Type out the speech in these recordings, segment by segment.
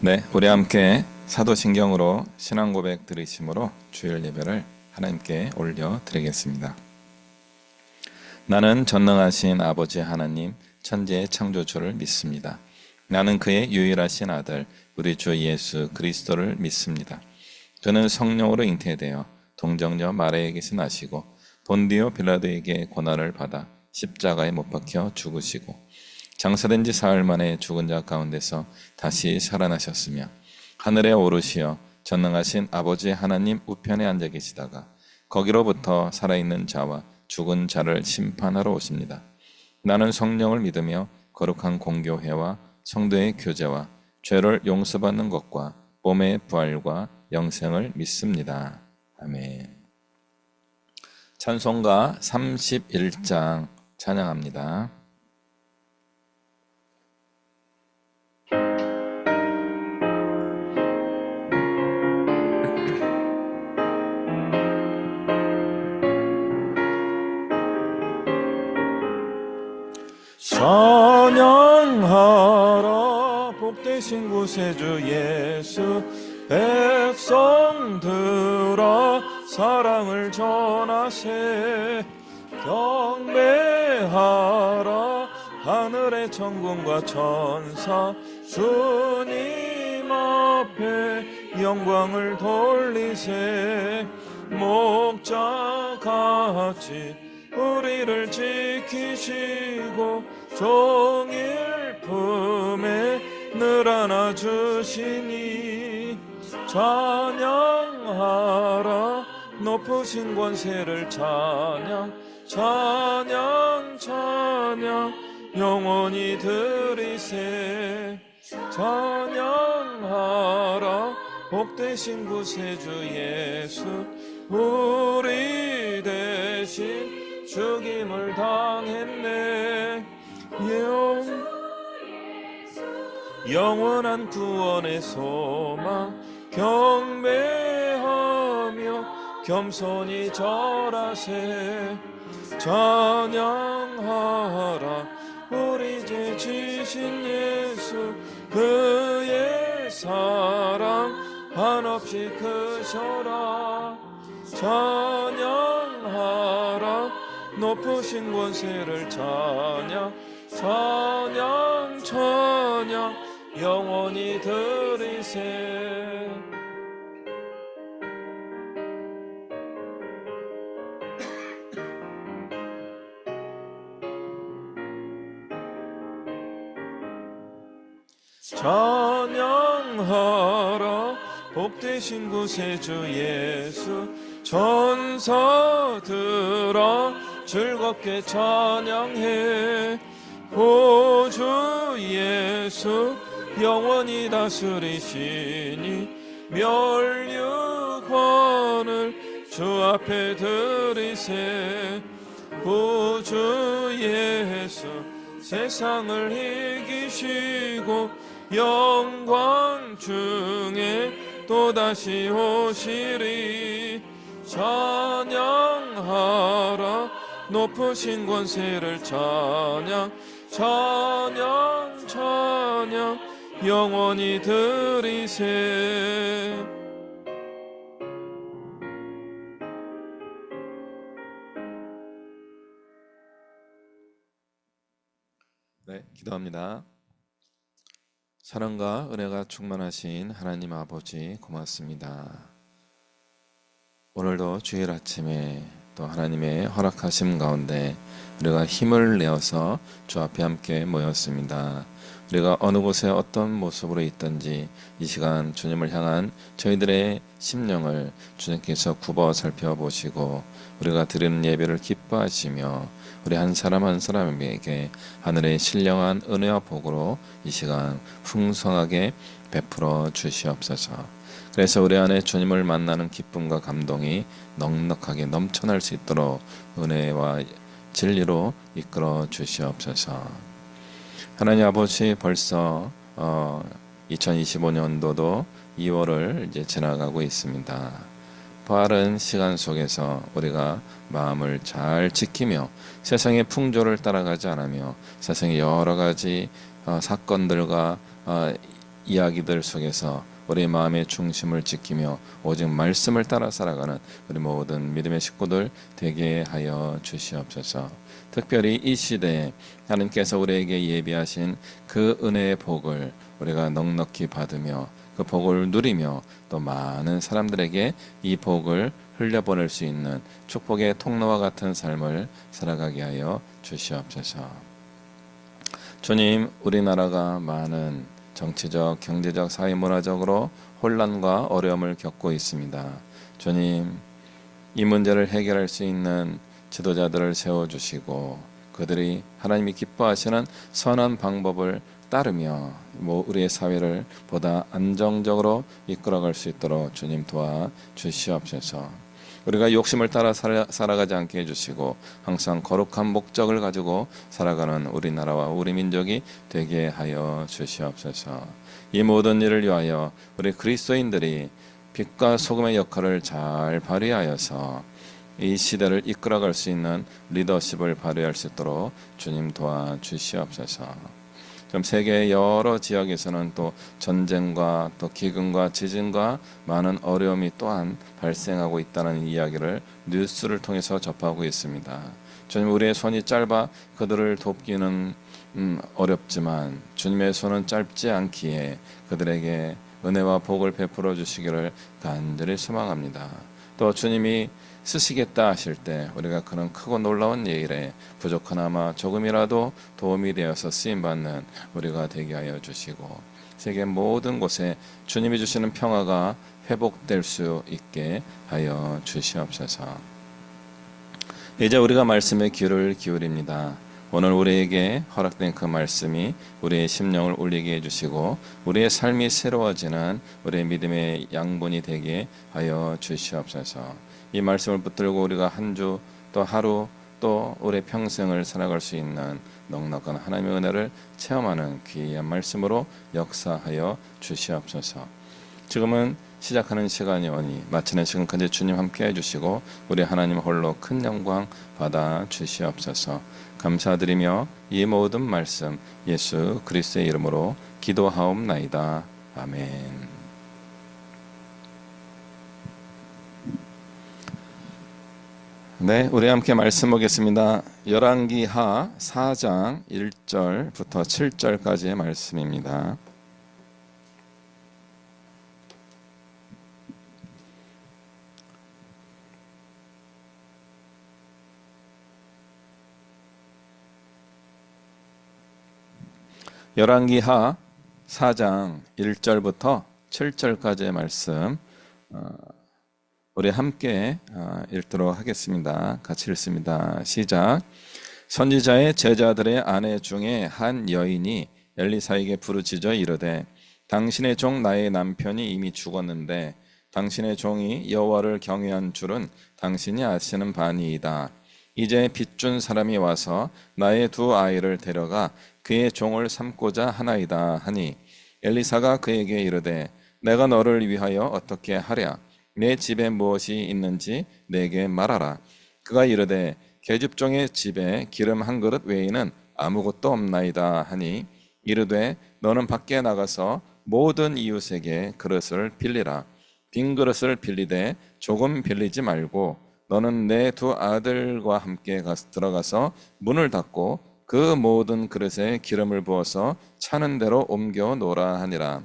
네, 우리 함께 사도신경으로 신앙 고백 들으심으로 주일 예배를 하나님께 올려드리겠습니다. 나는 전능하신 아버지 하나님, 천지의 창조주를 믿습니다. 나는 그의 유일하신 아들, 우리 주 예수 그리스도를 믿습니다. 그는 성령으로 잉태되어 동정녀 마리아에게서 나시고 본디오 빌라도에게 고난을 받아 십자가에 못 박혀 죽으시고 장사된 지 사흘 만에 죽은 자 가운데서 다시 살아나셨으며 하늘에 오르시어 전능하신 아버지 하나님 우편에 앉아 계시다가 거기로부터 살아있는 자와 죽은 자를 심판하러 오십니다. 나는 성령을 믿으며 거룩한 공교회와 성도의 교제와 죄를 용서받는 것과 몸의 부활과 영생을 믿습니다. 아멘. 찬송가 31장 찬양합니다. 찬양하라 복되신 구세주 예수 백성들아 사랑을 전하세 경배하라 하늘의 천군과 천사 주님 앞에 영광을 돌리세 목자같이 우리를 지키시고 종일 품에 늘 안아주시니 찬양하라 높으신 권세를 찬양 찬양 찬양 영원히 드리세 찬양하라 복되신 구세주 예수 우리 대신 죽임을 당했네 영원한 구원의 소망 경배하며 겸손히 절하세 찬양하라 우리 죄 지신 예수 그의 사랑 한없이 크셔라 찬양하라 높으신 권세를 찬양 찬양 찬양 영원히 드리세 찬양하라 복되신 구세주 예수 천사들아 즐겁게 찬양해 보주 예수 영원히 다스리시니 멸류관을 주 앞에 드리세 보주 예수 세상을 이기시고 영광 중에 또다시 오시리 찬양하라 높으신 권세를 찬양 찬양 찬양 영원히 드리세 네, 기도합니다. 사랑과 은혜가 충만하신 하나님 아버지 고맙습니다. 오늘도 주일 아침에 또 하나님의 허락하심 가운데 우리가 힘을 내어서 주 앞에 함께 모였습니다. 우리가 어느 곳에 어떤 모습으로 있든지 이 시간 주님을 향한 저희들의 심령을 주님께서 굽어 살펴보시고 우리가 드리는 예배를 기뻐하시며 우리 한 사람 한 사람에게 하늘의 신령한 은혜와 복으로 이 시간 풍성하게 베풀어 주시옵소서. 그래서 우리 안에 주님을 만나는 기쁨과 감동이 넉넉하게 넘쳐날 수 있도록 은혜와 진리로 이끌어 주시옵소서. 하나님 아버지 벌써 2025년도도 2월을 이제 지나가고 있습니다. 빠른 시간 속에서 우리가 마음을 잘 지키며 세상의 풍조를 따라가지 않으며 세상의 여러 가지 사건들과 이야기들 속에서 우리 마음의 중심을 지키며 오직 말씀을 따라 살아가는 우리 모든 믿음의 식구들 되게 하여 주시옵소서. 특별히 이 시대에 하나님께서 우리에게 예비하신 그 은혜의 복을 우리가 넉넉히 받으며 그 복을 누리며 또 많은 사람들에게 이 복을 흘려보낼 수 있는 축복의 통로와 같은 삶을 살아가게 하여 주시옵소서. 주님, 우리나라가 많은 정치적, 경제적, 사회, 문화적으로 혼란과 어려움을 겪고 있습니다. 주님, 이 문제를 해결할 수 있는 지도자들을 세워주시고 그들이 하나님이 기뻐하시는 선한 방법을 따르며 우리의 사회를 보다 안정적으로 이끌어갈 수 있도록 주님 도와주시옵소서. 우리가 욕심을 따라 살아가지 않게 해주시고 항상 거룩한 목적을 가지고 살아가는 우리나라와 우리 민족이 되게 하여 주시옵소서. 이 모든 일을 위하여 우리 그리스도인들이 빛과 소금의 역할을 잘 발휘하여서 이 시대를 이끌어갈 수 있는 리더십을 발휘할 수 있도록 주님 도와주시옵소서. 좀 세계 여러 지역에서는 또 전쟁과 또 기근과 지진과 많은 어려움이 또한 발생하고 있다는 이야기를 뉴스를 통해서 접하고 있습니다. 주님, 우리의 손이 짧아 그들을 돕기는 어렵지만 주님의 손은 짧지 않기에 그들에게 은혜와 복을 베풀어 주시기를 간절히 소망합니다. 또 주님이 쓰시겠다 하실 때 우리가 그런 크고 놀라운 예일에 부족하나마 조금이라도 도움이 되어서 쓰임받는 우리가 되게 하여 주시고 세계 모든 곳에 주님이 주시는 평화가 회복될 수 있게 하여 주시옵소서. 이제 우리가 말씀에 귀를 기울입니다. 오늘 우리에게 허락된 그 말씀이 우리의 심령을 울리게 해주시고 우리의 삶이 새로워지는 우리의 믿음의 양분이 되게 하여 주시옵소서. 이 말씀을 붙들고 우리가 한 주 또 하루 또 우리 평생을 살아갈 수 있는 넉넉한 하나님의 은혜를 체험하는 귀한 말씀으로 역사하여 주시옵소서. 지금은 시작하는 시간이 오니 마치는 시간까지 주님 함께 해주시고 우리 하나님 홀로 큰 영광 받아 주시옵소서. 감사드리며 이 모든 말씀 예수 그리스도의 이름으로 기도하옵나이다. 아멘. 네, 우리 함께 말씀 보겠습니다. 열왕기하 4장 1절부터 7절까지의 말씀입니다. 열왕기하 4장 1절부터 7절까지의 말씀 우리 함께 읽도록 하겠습니다. 같이 읽습니다. 시작. 선지자의 제자들의 아내 중에 한 여인이 엘리사에게 부르짖어 이르되 당신의 종 나의 남편이 이미 죽었는데 당신의 종이 여호와를 경외한 줄은 당신이 아시는 바니이다. 이제 빚준 사람이 와서 나의 두 아이를 데려가 그의 종을 삼고자 하나이다 하니 엘리사가 그에게 이르되 내가 너를 위하여 어떻게 하랴? 내 집에 무엇이 있는지 내게 말하라. 그가 이르되 계집종의 집에 기름 한 그릇 외에는 아무것도 없나이다 하니 이르되 너는 밖에 나가서 모든 이웃에게 그릇을 빌리라. 빈 그릇을 빌리되 조금 빌리지 말고 너는 내 두 아들과 함께 들어가서 문을 닫고 그 모든 그릇에 기름을 부어서 차는 대로 옮겨 놓으라 하니라.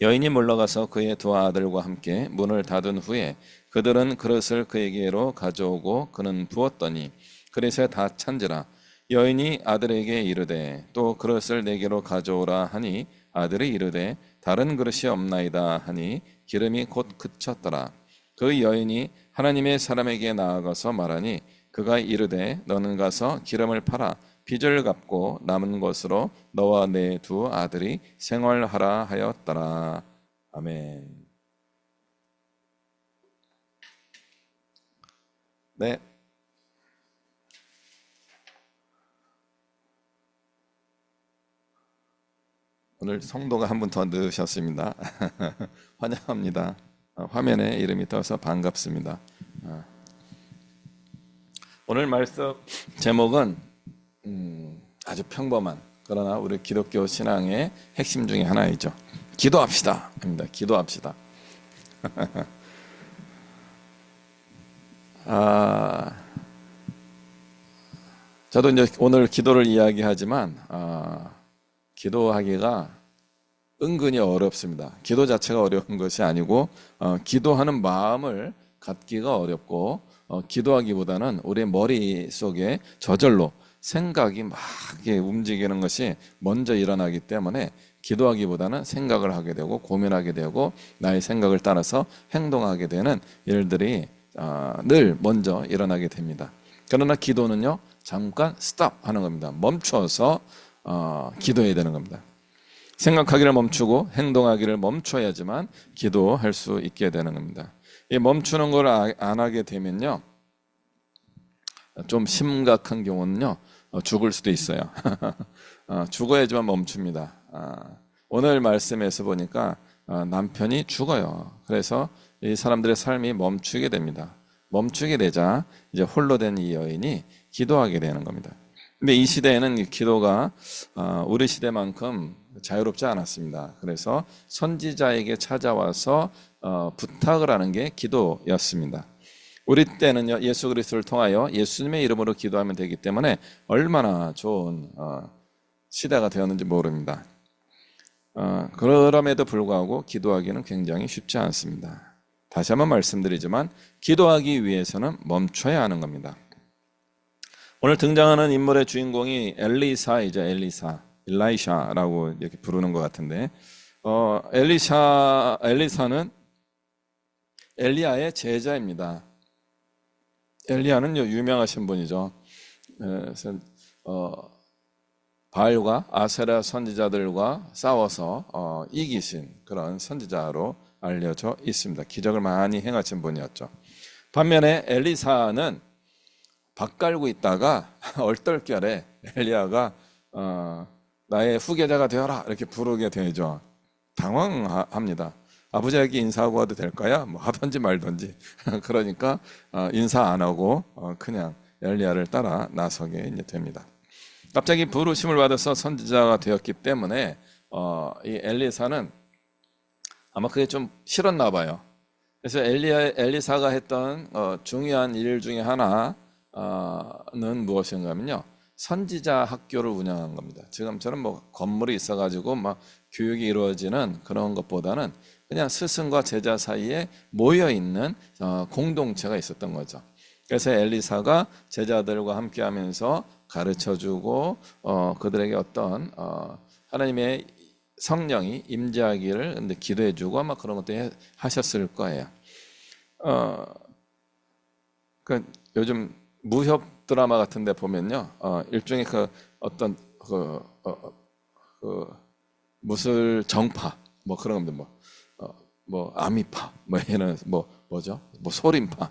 여인이 물러가서 그의 두 아들과 함께 문을 닫은 후에 그들은 그릇을 그에게로 가져오고 그는 부었더니 그릇에 다 찬지라. 여인이 아들에게 이르되 또 그릇을 내게로 가져오라 하니 아들이 이르되 다른 그릇이 없나이다 하니 기름이 곧 그쳤더라. 그 여인이 하나님의 사람에게 나아가서 말하니 그가 이르되 너는 가서 기름을 팔아 빚을 갚고 남은 것으로 너와 내 두 아들이 생활하라 하였더라. 아멘. 네. 오늘 성도가 한 분 더 넣으셨습니다. 환영합니다. 화면에 이름이 떠서 반갑습니다. 오늘 말씀 제목은 아주 평범한 그러나 우리 기독교 신앙의 핵심 중에 하나이죠. 기도합시다. 입니다. 기도합시다. 저도 이제 오늘 기도를 이야기하지만 기도하기가 은근히 어렵습니다. 기도 자체가 어려운 것이 아니고 기도하는 마음을 갖기가 어렵고 기도하기보다는 우리 머릿속에 저절로 생각이 막 움직이는 것이 먼저 일어나기 때문에 기도하기보다는 생각을 하게 되고 고민하게 되고 나의 생각을 따라서 행동하게 되는 일들이 늘 먼저 일어나게 됩니다. 그러나 기도는요, 잠깐 스탑 하는 겁니다. 멈춰서 기도해야 되는 겁니다. 생각하기를 멈추고 행동하기를 멈춰야지만 기도할 수 있게 되는 겁니다. 이 멈추는 걸 안 하게 되면요, 좀 심각한 경우는요, 죽을 수도 있어요. 죽어야지만 멈춥니다. 오늘 말씀에서 보니까 남편이 죽어요. 그래서 이 사람들의 삶이 멈추게 됩니다. 멈추게 되자 이제 홀로 된 이 여인이 기도하게 되는 겁니다. 근데 이 시대에는 기도가 우리 시대만큼 자유롭지 않았습니다. 그래서 선지자에게 찾아와서 부탁을 하는 게 기도였습니다. 우리 때는요, 예수 그리스도를 통하여 예수님의 이름으로 기도하면 되기 때문에 얼마나 좋은 시대가 되었는지 모릅니다. 그럼에도 불구하고 기도하기는 굉장히 쉽지 않습니다. 다시 한번 말씀드리지만 기도하기 위해서는 멈춰야 하는 겁니다. 오늘 등장하는 인물의 주인공이 엘리사이죠. 엘리샤라고 이렇게 부르는 것 같은데, 엘리사는 엘리야의 제자입니다. 엘리야는 유명하신 분이죠. 그래서 바알과 아세라 선지자들과 싸워서 이기신 그런 선지자로 알려져 있습니다. 기적을 많이 행하신 분이었죠. 반면에 엘리사는 밥 갈고 있다가 얼떨결에 엘리야가 나의 후계자가 되어라 이렇게 부르게 되죠. 당황합니다. 아버지에게 인사하고 와도 될까요? 뭐 하든지 말든지. 그러니까 인사 안 하고 그냥 엘리야를 따라 나서게 이제 됩니다. 갑자기 부르심을 받아서 선지자가 되었기 때문에 이 엘리사는 아마 그게 좀 싫었나 봐요. 그래서 엘리사가 했던 중요한 일 중에 하나는 무엇인가 하면요, 선지자 학교를 운영한 겁니다. 지금처럼 뭐 건물이 있어가지고 막 교육이 이루어지는 그런 것보다는 그냥 스승과 제자 사이에 모여 있는 공동체가 있었던 거죠. 그래서 엘리사가 제자들과 함께하면서 가르쳐주고 그들에게 어떤 하나님의 성령이 임재하기를 근데 기도해주고 아마 그런 것도 하셨을 거예요. 그 요즘 무협 드라마 같은데 보면요, 일종의 그 어떤 무술 정파 뭐 그런 겁니다. 뭐 아미파 뭐 이런 뭐죠? 뭐 소림파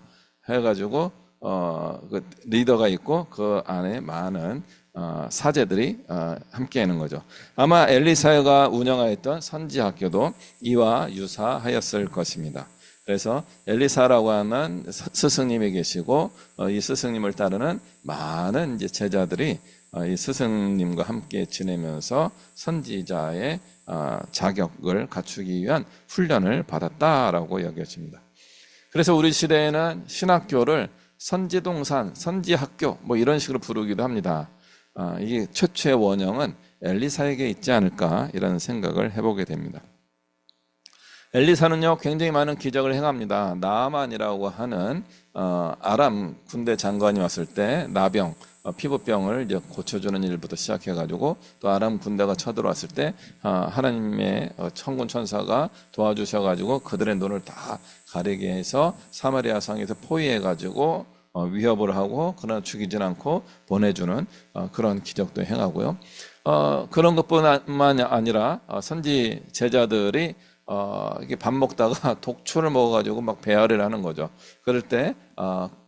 해가지고 그 리더가 있고 그 안에 많은 사제들이 함께 하는 거죠. 아마 엘리사가 운영하였던 선지학교도 이와 유사하였을 것입니다. 그래서 엘리사라고 하는 스승님이 계시고 이 스승님을 따르는 많은 이제 제자들이 이 스승님과 함께 지내면서 선지자의 자격을 갖추기 위한 훈련을 받았다라고 여겨집니다. 그래서 우리 시대에는 신학교를 선지동산, 선지학교 뭐 이런 식으로 부르기도 합니다. 이게 최초의 원형은 엘리사에게 있지 않을까 이런 생각을 해보게 됩니다. 엘리사는요, 굉장히 많은 기적을 행합니다. 나아만이라고 하는 아람 군대 장관이 왔을 때 나병, 피부병을 이제 고쳐주는 일부터 시작해가지고 또 아람 군대가 쳐들어왔을 때 하나님의 천군 천사가 도와주셔가지고 그들의 눈을 다 가리게 해서 사마리아 성에서 포위해가지고 위협을 하고 그러나 죽이진 않고 보내주는 그런 기적도 행하고요. 그런 것뿐만 아니라 선지 제자들이 이게 밥 먹다가 독초를 먹어가지고 막 배앓이를 하는 거죠. 그럴 때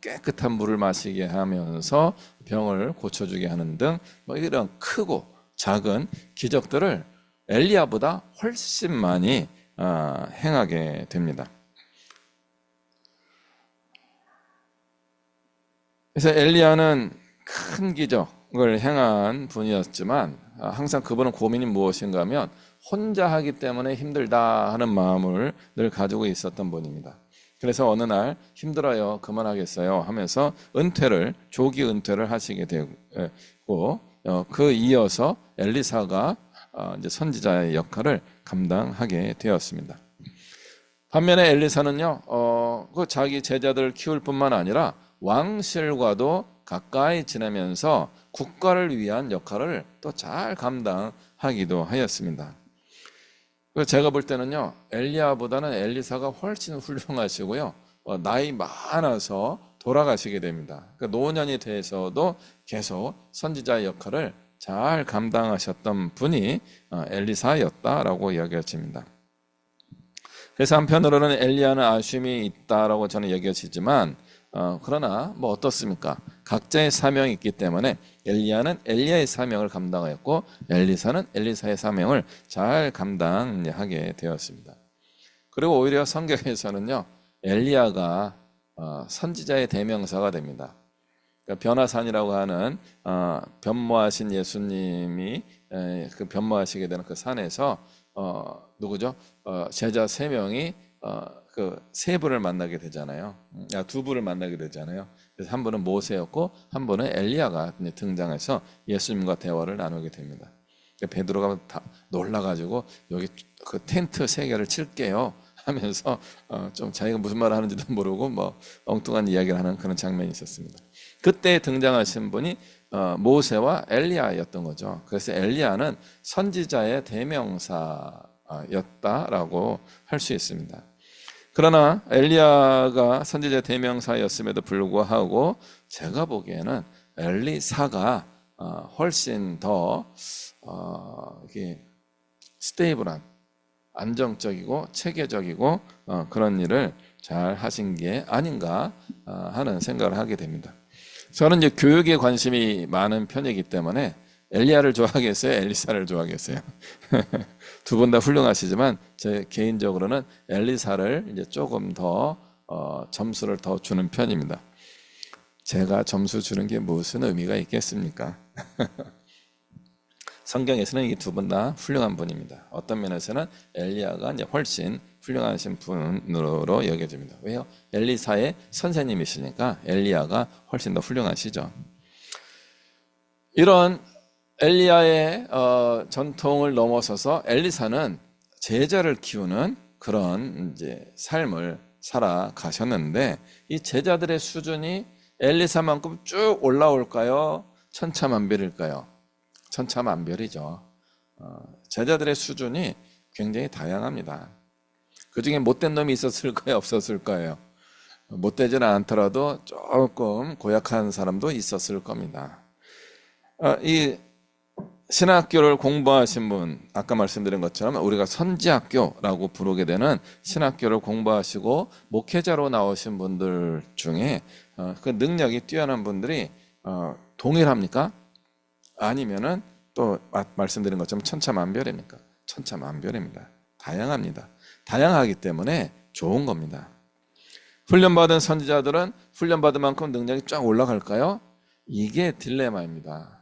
깨끗한 물을 마시게 하면서 병을 고쳐주게 하는 등 뭐 이런 크고 작은 기적들을 엘리야보다 훨씬 많이 행하게 됩니다. 그래서 엘리야는 큰 기적을 행한 분이었지만 항상 그분은 고민이 무엇인가 하면 혼자 하기 때문에 힘들다 하는 마음을 늘 가지고 있었던 분입니다. 그래서 어느 날 힘들어요, 그만하겠어요 하면서 조기 은퇴를 하시게 되고, 그 이어서 엘리사가 이제 선지자의 역할을 감당하게 되었습니다. 반면에 엘리사는요, 그 자기 제자들을 키울 뿐만 아니라 왕실과도 가까이 지내면서 국가를 위한 역할을 또 잘 감당하기도 하였습니다. 제가 볼 때는요, 엘리야보다는 엘리사가 훨씬 훌륭하시고요, 나이 많아서 돌아가시게 됩니다. 노년이 돼서도 계속 선지자의 역할을 잘 감당하셨던 분이 엘리사였다라고 이야기해집니다. 그래서 한편으로는 엘리야는 아쉬움이 있다라고 저는 얘기하시지만, 그러나 뭐 어떻습니까? 각자의 사명이 있기 때문에 엘리야는 엘리야의 사명을 감당하였고 엘리사는 엘리사의 사명을 잘 감당하게 되었습니다. 그리고 오히려 성경에서는요, 엘리야가 선지자의 대명사가 됩니다. 그러니까 변화산이라고 하는 변모하신 예수님이 그 변모하시게 되는 그 산에서 누구죠? 제자 3명이 그 3분을 만나게 되잖아요. 2분을 만나게 되잖아요. 그래서 한 분은 모세였고 한 분은 엘리야가 등장해서 예수님과 대화를 나누게 됩니다. 베드로가 다 놀라가지고 여기 그 텐트 3개를 칠게요 하면서 좀 자기가 무슨 말을 하는지도 모르고 뭐 엉뚱한 이야기를 하는 그런 장면이 있었습니다. 그때 등장하신 분이 모세와 엘리야였던 거죠. 그래서 엘리야는 선지자의 대명사였다라고 할 수 있습니다. 그러나 엘리야가 선지자의 대명사였음에도 불구하고 제가 보기에는 엘리사가 훨씬 더 이렇게 스테이블한, 안정적이고 체계적이고 그런 일을 잘 하신 게 아닌가 하는 생각을 하게 됩니다. 저는 이제 교육에 관심이 많은 편이기 때문에 엘리야를 좋아하겠어요, 엘리사를 좋아하겠어요? 두 분 다 훌륭하시지만 제 개인적으로는 엘리사를 이제 조금 더 점수를 더 주는 편입니다. 제가 점수 주는 게 무슨 의미가 있겠습니까? 성경에서는 이 두 분 다 훌륭한 분입니다. 어떤 면에서는 엘리야가 이제 훨씬 훌륭하신 분으로 여겨집니다. 왜요? 엘리사의 선생님이시니까 엘리야가 훨씬 더 훌륭하시죠. 이런 엘리야의 전통을 넘어서서 엘리사는 제자를 키우는 그런 이제 삶을 살아가셨는데, 이 제자들의 수준이 엘리사만큼 쭉 올라올까요? 천차만별일까요? 천차만별이죠. 제자들의 수준이 굉장히 다양합니다. 그 중에 못된 놈이 있었을까요? 없었을까요? 못되지는 않더라도 조금 고약한 사람도 있었을 겁니다. 이 신학교를 공부하신 분, 아까 말씀드린 것처럼 우리가 선지학교라고 부르게 되는 신학교를 공부하시고 목회자로 나오신 분들 중에 그 능력이 뛰어난 분들이 동일합니까? 아니면은 또 말씀드린 것처럼 천차만별입니까? 천차만별입니다. 다양합니다. 다양하기 때문에 좋은 겁니다. 훈련받은 선지자들은 훈련받은 만큼 능력이 쫙 올라갈까요? 이게 딜레마입니다.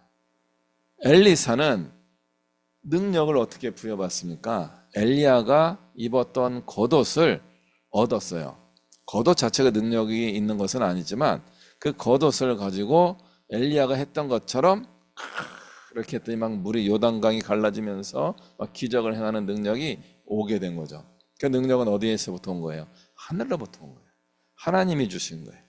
엘리사는 능력을 어떻게 부여받습니까? 엘리야가 입었던 겉옷을 얻었어요. 겉옷 자체가 능력이 있는 것은 아니지만 그 겉옷을 가지고 엘리야가 했던 것처럼 이렇게 했더니 막 물이 요단강이 갈라지면서 막 기적을 행하는 능력이 오게 된 거죠. 그 능력은 어디에서부터 온 거예요? 하늘로부터 온 거예요. 하나님이 주신 거예요.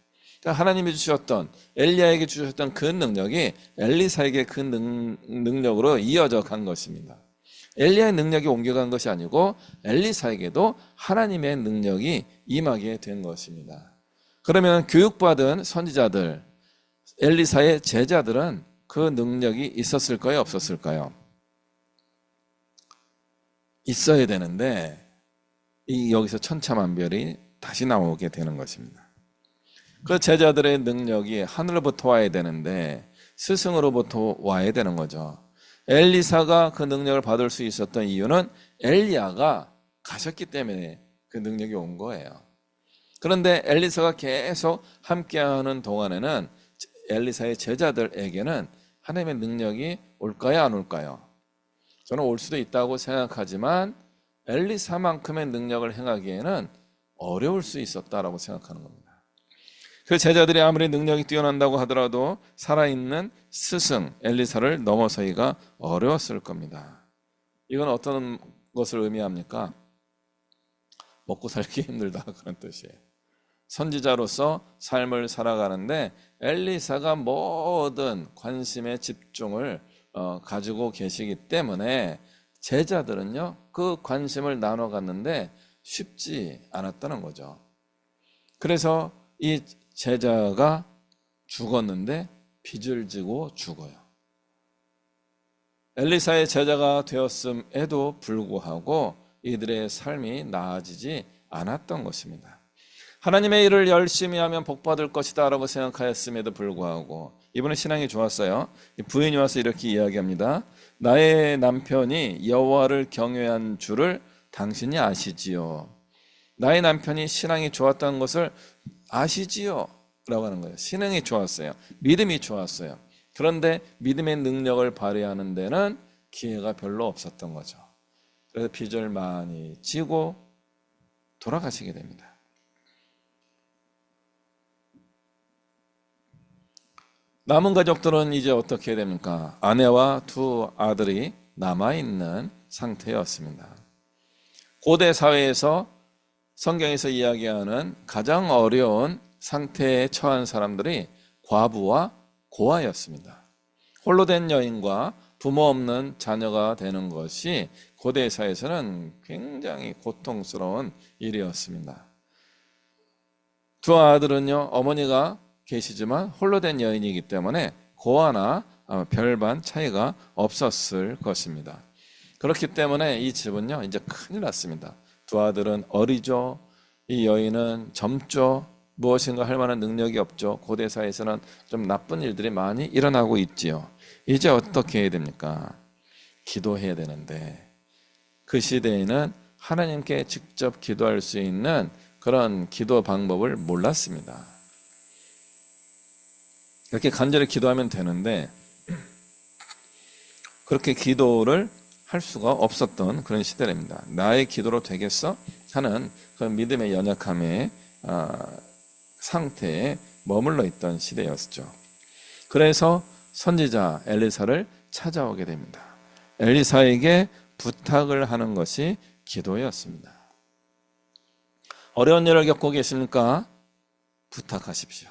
그러니까 하나님이 주셨던, 엘리야에게 주셨던 그 능력이 엘리사에게 그 능력으로 이어져 간 것입니다. 엘리야의 능력이 옮겨간 것이 아니고 엘리사에게도 하나님의 능력이 임하게 된 것입니다. 그러면 교육받은 선지자들, 엘리사의 제자들은 그 능력이 있었을까요? 없었을까요? 있어야 되는데 여기서 천차만별이 다시 나오게 되는 것입니다. 그 제자들의 능력이 하늘로부터 와야 되는데 스승으로부터 와야 되는 거죠. 엘리사가 그 능력을 받을 수 있었던 이유는 엘리야가 가셨기 때문에 그 능력이 온 거예요. 그런데 엘리사가 계속 함께하는 동안에는 엘리사의 제자들에게는 하나님의 능력이 올까요? 안 올까요? 저는 올 수도 있다고 생각하지만 엘리사만큼의 능력을 행하기에는 어려울 수 있었다라고 생각하는 겁니다. 그 제자들이 아무리 능력이 뛰어난다고 하더라도 살아있는 스승 엘리사를 넘어서기가 어려웠을 겁니다. 이건 어떤 것을 의미합니까? 먹고 살기 힘들다 그런 뜻이에요. 선지자로서 삶을 살아가는데 엘리사가 모든 관심의 집중을 가지고 계시기 때문에 제자들은요 그 관심을 나눠 갔는데 쉽지 않았다는 거죠. 그래서 이 제자가 죽었는데 빚을 지고 죽어요. 엘리사의 제자가 되었음에도 불구하고 이들의 삶이 나아지지 않았던 것입니다. 하나님의 일을 열심히 하면 복받을 것이다 라고 생각하였음에도 불구하고 이분은 신앙이 좋았어요. 부인이 와서 이렇게 이야기합니다. 나의 남편이 여호와를 경외한 줄을 당신이 아시지요. 나의 남편이 신앙이 좋았다는 것을 아시지요 라고 하는 거예요. 신앙이 좋았어요. 믿음이 좋았어요. 그런데 믿음의 능력을 발휘하는 데는 기회가 별로 없었던 거죠. 그래서 빚을 많이 지고 돌아가시게 됩니다. 남은 가족들은 이제 어떻게 됩니까? 아내와 두 아들이 남아있는 상태였습니다. 고대 사회에서 성경에서 이야기하는 가장 어려운 상태에 처한 사람들이 과부와 고아였습니다. 홀로 된 여인과 부모 없는 자녀가 되는 것이 고대 사회에서는 굉장히 고통스러운 일이었습니다. 두 아들은요, 어머니가 계시지만 홀로 된 여인이기 때문에 고아나 별반 차이가 없었을 것입니다. 그렇기 때문에 이 집은요 이제 큰일 났습니다. 두 아들은 어리죠. 이 여인은 젊죠. 무엇인가 할 만한 능력이 없죠. 고대 사회에서는 좀 나쁜 일들이 많이 일어나고 있지요. 이제 어떻게 해야 됩니까? 기도해야 되는데 그 시대에는 하나님께 직접 기도할 수 있는 그런 기도 방법을 몰랐습니다. 이렇게 간절히 기도하면 되는데 그렇게 기도를 할 수가 없었던 그런 시대입니다. 나의 기도로 되겠어? 하는 그런 믿음의 연약함의 상태에 머물러 있던 시대였죠. 그래서 선지자 엘리사를 찾아오게 됩니다. 엘리사에게 부탁을 하는 것이 기도였습니다. 어려운 일을 겪고 계십니까? 부탁하십시오.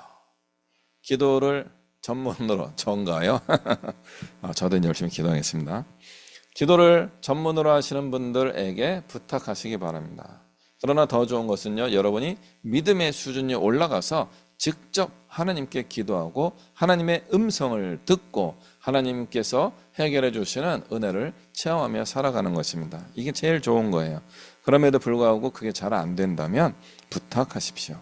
기도를 전문으로, 전가요? 저도 열심히 기도하겠습니다. 기도를 전문으로 하시는 분들에게 부탁하시기 바랍니다. 그러나 더 좋은 것은요, 여러분이 믿음의 수준이 올라가서 직접 하나님께 기도하고 하나님의 음성을 듣고 하나님께서 해결해 주시는 은혜를 체험하며 살아가는 것입니다. 이게 제일 좋은 거예요. 그럼에도 불구하고 그게 잘 안 된다면 부탁하십시오.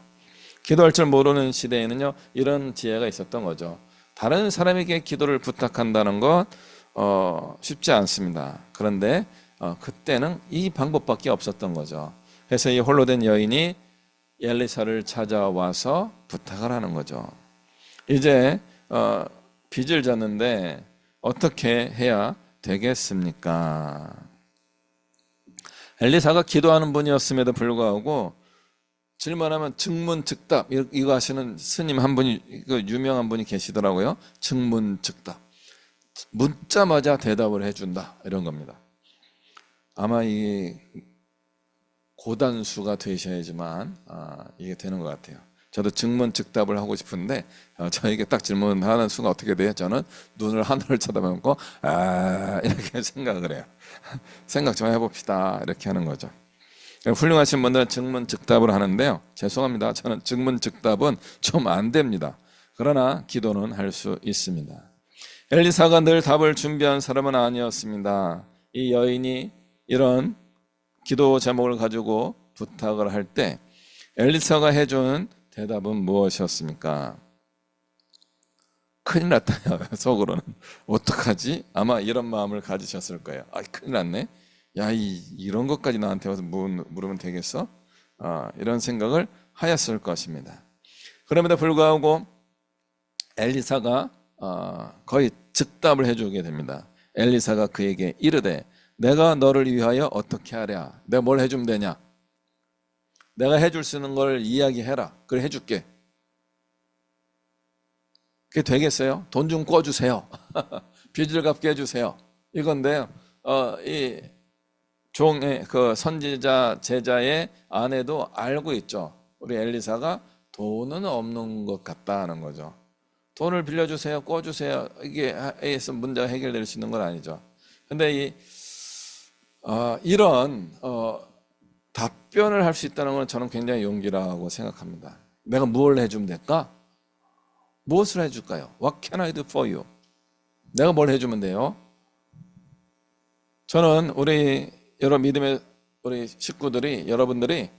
기도할 줄 모르는 시대에는요 이런 지혜가 있었던 거죠. 다른 사람에게 기도를 부탁한다는 건 쉽지 않습니다. 그런데 그때는 이 방법밖에 없었던 거죠. 그래서 이 홀로 된 여인이 엘리사를 찾아와서 부탁을 하는 거죠. 이제 빚을 졌는데 어떻게 해야 되겠습니까? 엘리사가 기도하는 분이었음에도 불구하고 질문하면 즉문즉답 이거 하시는 스님 한 분이 유명한 분이 계시더라고요. 즉문즉답, 묻자마자 대답을 해준다 이런 겁니다. 아마 이 고단수가 되셔야지만 이게 되는 것 같아요. 저도 즉문즉답을 하고 싶은데 저에게 딱 질문하는 수가 어떻게 돼요? 저는 눈을 하늘을 쳐다보고 이렇게 생각을 해요. 생각 좀 해봅시다 이렇게 하는 거죠. 훌륭하신 분들은 즉문즉답을 하는데요. 죄송합니다. 저는 즉문즉답은 좀 안 됩니다. 그러나 기도는 할 수 있습니다. 엘리사가 늘 답을 준비한 사람은 아니었습니다. 이 여인이 이런 기도 제목을 가지고 부탁을 할 때 엘리사가 해준 대답은 무엇이었습니까? 큰일 났다 속으로는. 어떡하지? 아마 이런 마음을 가지셨을 거예요. 큰일 났네. 야, 이런 것까지 나한테 와서 물으면 되겠어? 이런 생각을 하였을 것입니다. 그럼에도 불구하고 엘리사가 거의 즉답을 해주게 됩니다. 엘리사가 그에게 이르되 내가 너를 위하여 어떻게 하랴? 내가 뭘 해주면 되냐? 내가 해줄 수 있는 걸 이야기해라. 그래 해줄게. 그게 되겠어요? 돈 좀 꿔주세요. 빚을 갚게 해주세요. 이건데요. 이 종의 그 선지자 제자의 아내도 알고 있죠. 우리 엘리사가 돈은 없는 것 같다 하는 거죠. 돈을 빌려주세요, 꿔주세요. 이게 문제가 해결될 수 있는 건 아니죠. 근데 이런 답변을 할 수 있다는 건 저는 굉장히 용기라고 생각합니다. 내가 뭘 해주면 될까? 무엇을 해줄까요? What can I do for you? 내가 뭘 해주면 돼요? 저는 우리 여러 믿음의 우리 식구들이, 여러분들이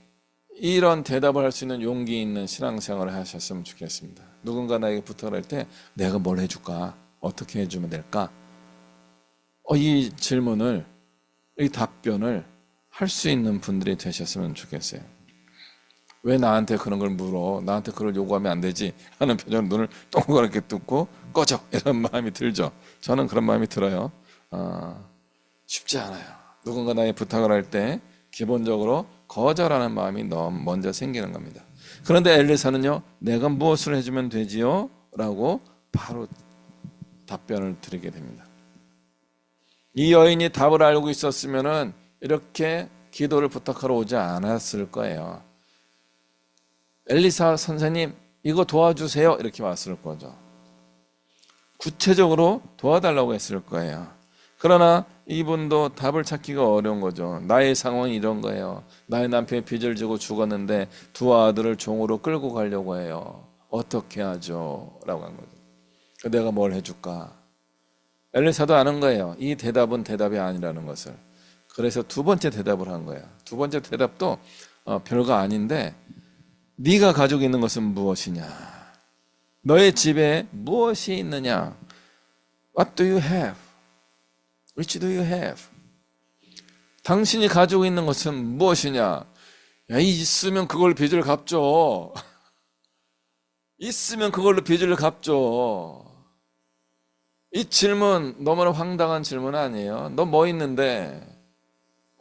이런 대답을 할 수 있는 용기 있는 신앙생활을 하셨으면 좋겠습니다. 누군가 나에게 부탁을 할 때 내가 뭘 해줄까? 어떻게 해주면 될까? 이 질문을, 이 답변을 할 수 있는 분들이 되셨으면 좋겠어요. 왜 나한테 그런 걸 물어? 나한테 그걸 요구하면 안 되지? 하는 표정으로 눈을 동그랗게 뜯고 꺼져! 이런 마음이 들죠. 저는 그런 마음이 들어요. 쉽지 않아요. 누군가 나에게 부탁을 할 때 기본적으로 거절하는 마음이 너무 먼저 생기는 겁니다. 그런데 엘리사는요, 내가 무엇을 해주면 되지요? 라고 바로 답변을 드리게 됩니다. 이 여인이 답을 알고 있었으면은 이렇게 기도를 부탁하러 오지 않았을 거예요. 엘리사 선생님, 이거 도와주세요. 이렇게 왔을 거죠. 구체적으로 도와달라고 했을 거예요. 그러나 이분도 답을 찾기가 어려운 거죠. 나의 상황이 이런 거예요. 나의 남편이 빚을 지고 죽었는데 두 아들을 종으로 끌고 가려고 해요. 어떻게 하죠? 라고 한 거죠. 내가 뭘 해줄까? 엘리사도 아는 거예요. 이 대답은 대답이 아니라는 것을. 그래서 두 번째 대답을 한 거예요. 두 번째 대답도 별거 아닌데, 네가 가지고 있는 것은 무엇이냐? 너의 집에 무엇이 있느냐? What do you have? Which do you have? 당신이 가지고 있는 것은 무엇이냐? 야, 있으면 그걸 빚을 갚죠. 있으면 그걸로 빚을 갚죠. 이 질문 너무나 황당한 질문 아니에요? 너 뭐 있는데?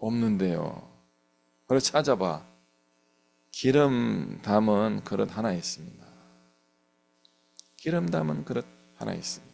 없는데요. 그래 찾아봐. 기름 담은 그릇 하나 있습니다. 기름 담은 그릇 하나 있습니다.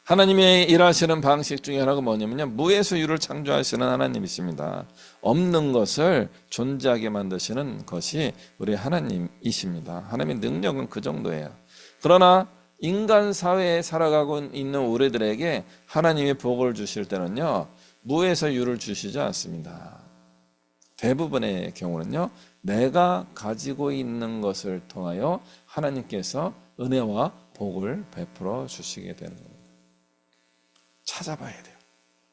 하나님의 일하시는 방식 중에 하나가 뭐냐면요, 무에서 유를 창조하시는 하나님이십니다. 없는 것을 존재하게 만드시는 것이 우리 하나님이십니다. 하나님의 능력은 그 정도예요. 그러나 인간 사회에 살아가고 있는 우리들에게 하나님의 복을 주실 때는요, 무에서 유를 주시지 않습니다. 대부분의 경우는요, 내가 가지고 있는 것을 통하여 하나님께서 은혜와 복을 베풀어 주시게 되는 겁니다. 찾아봐야 돼요.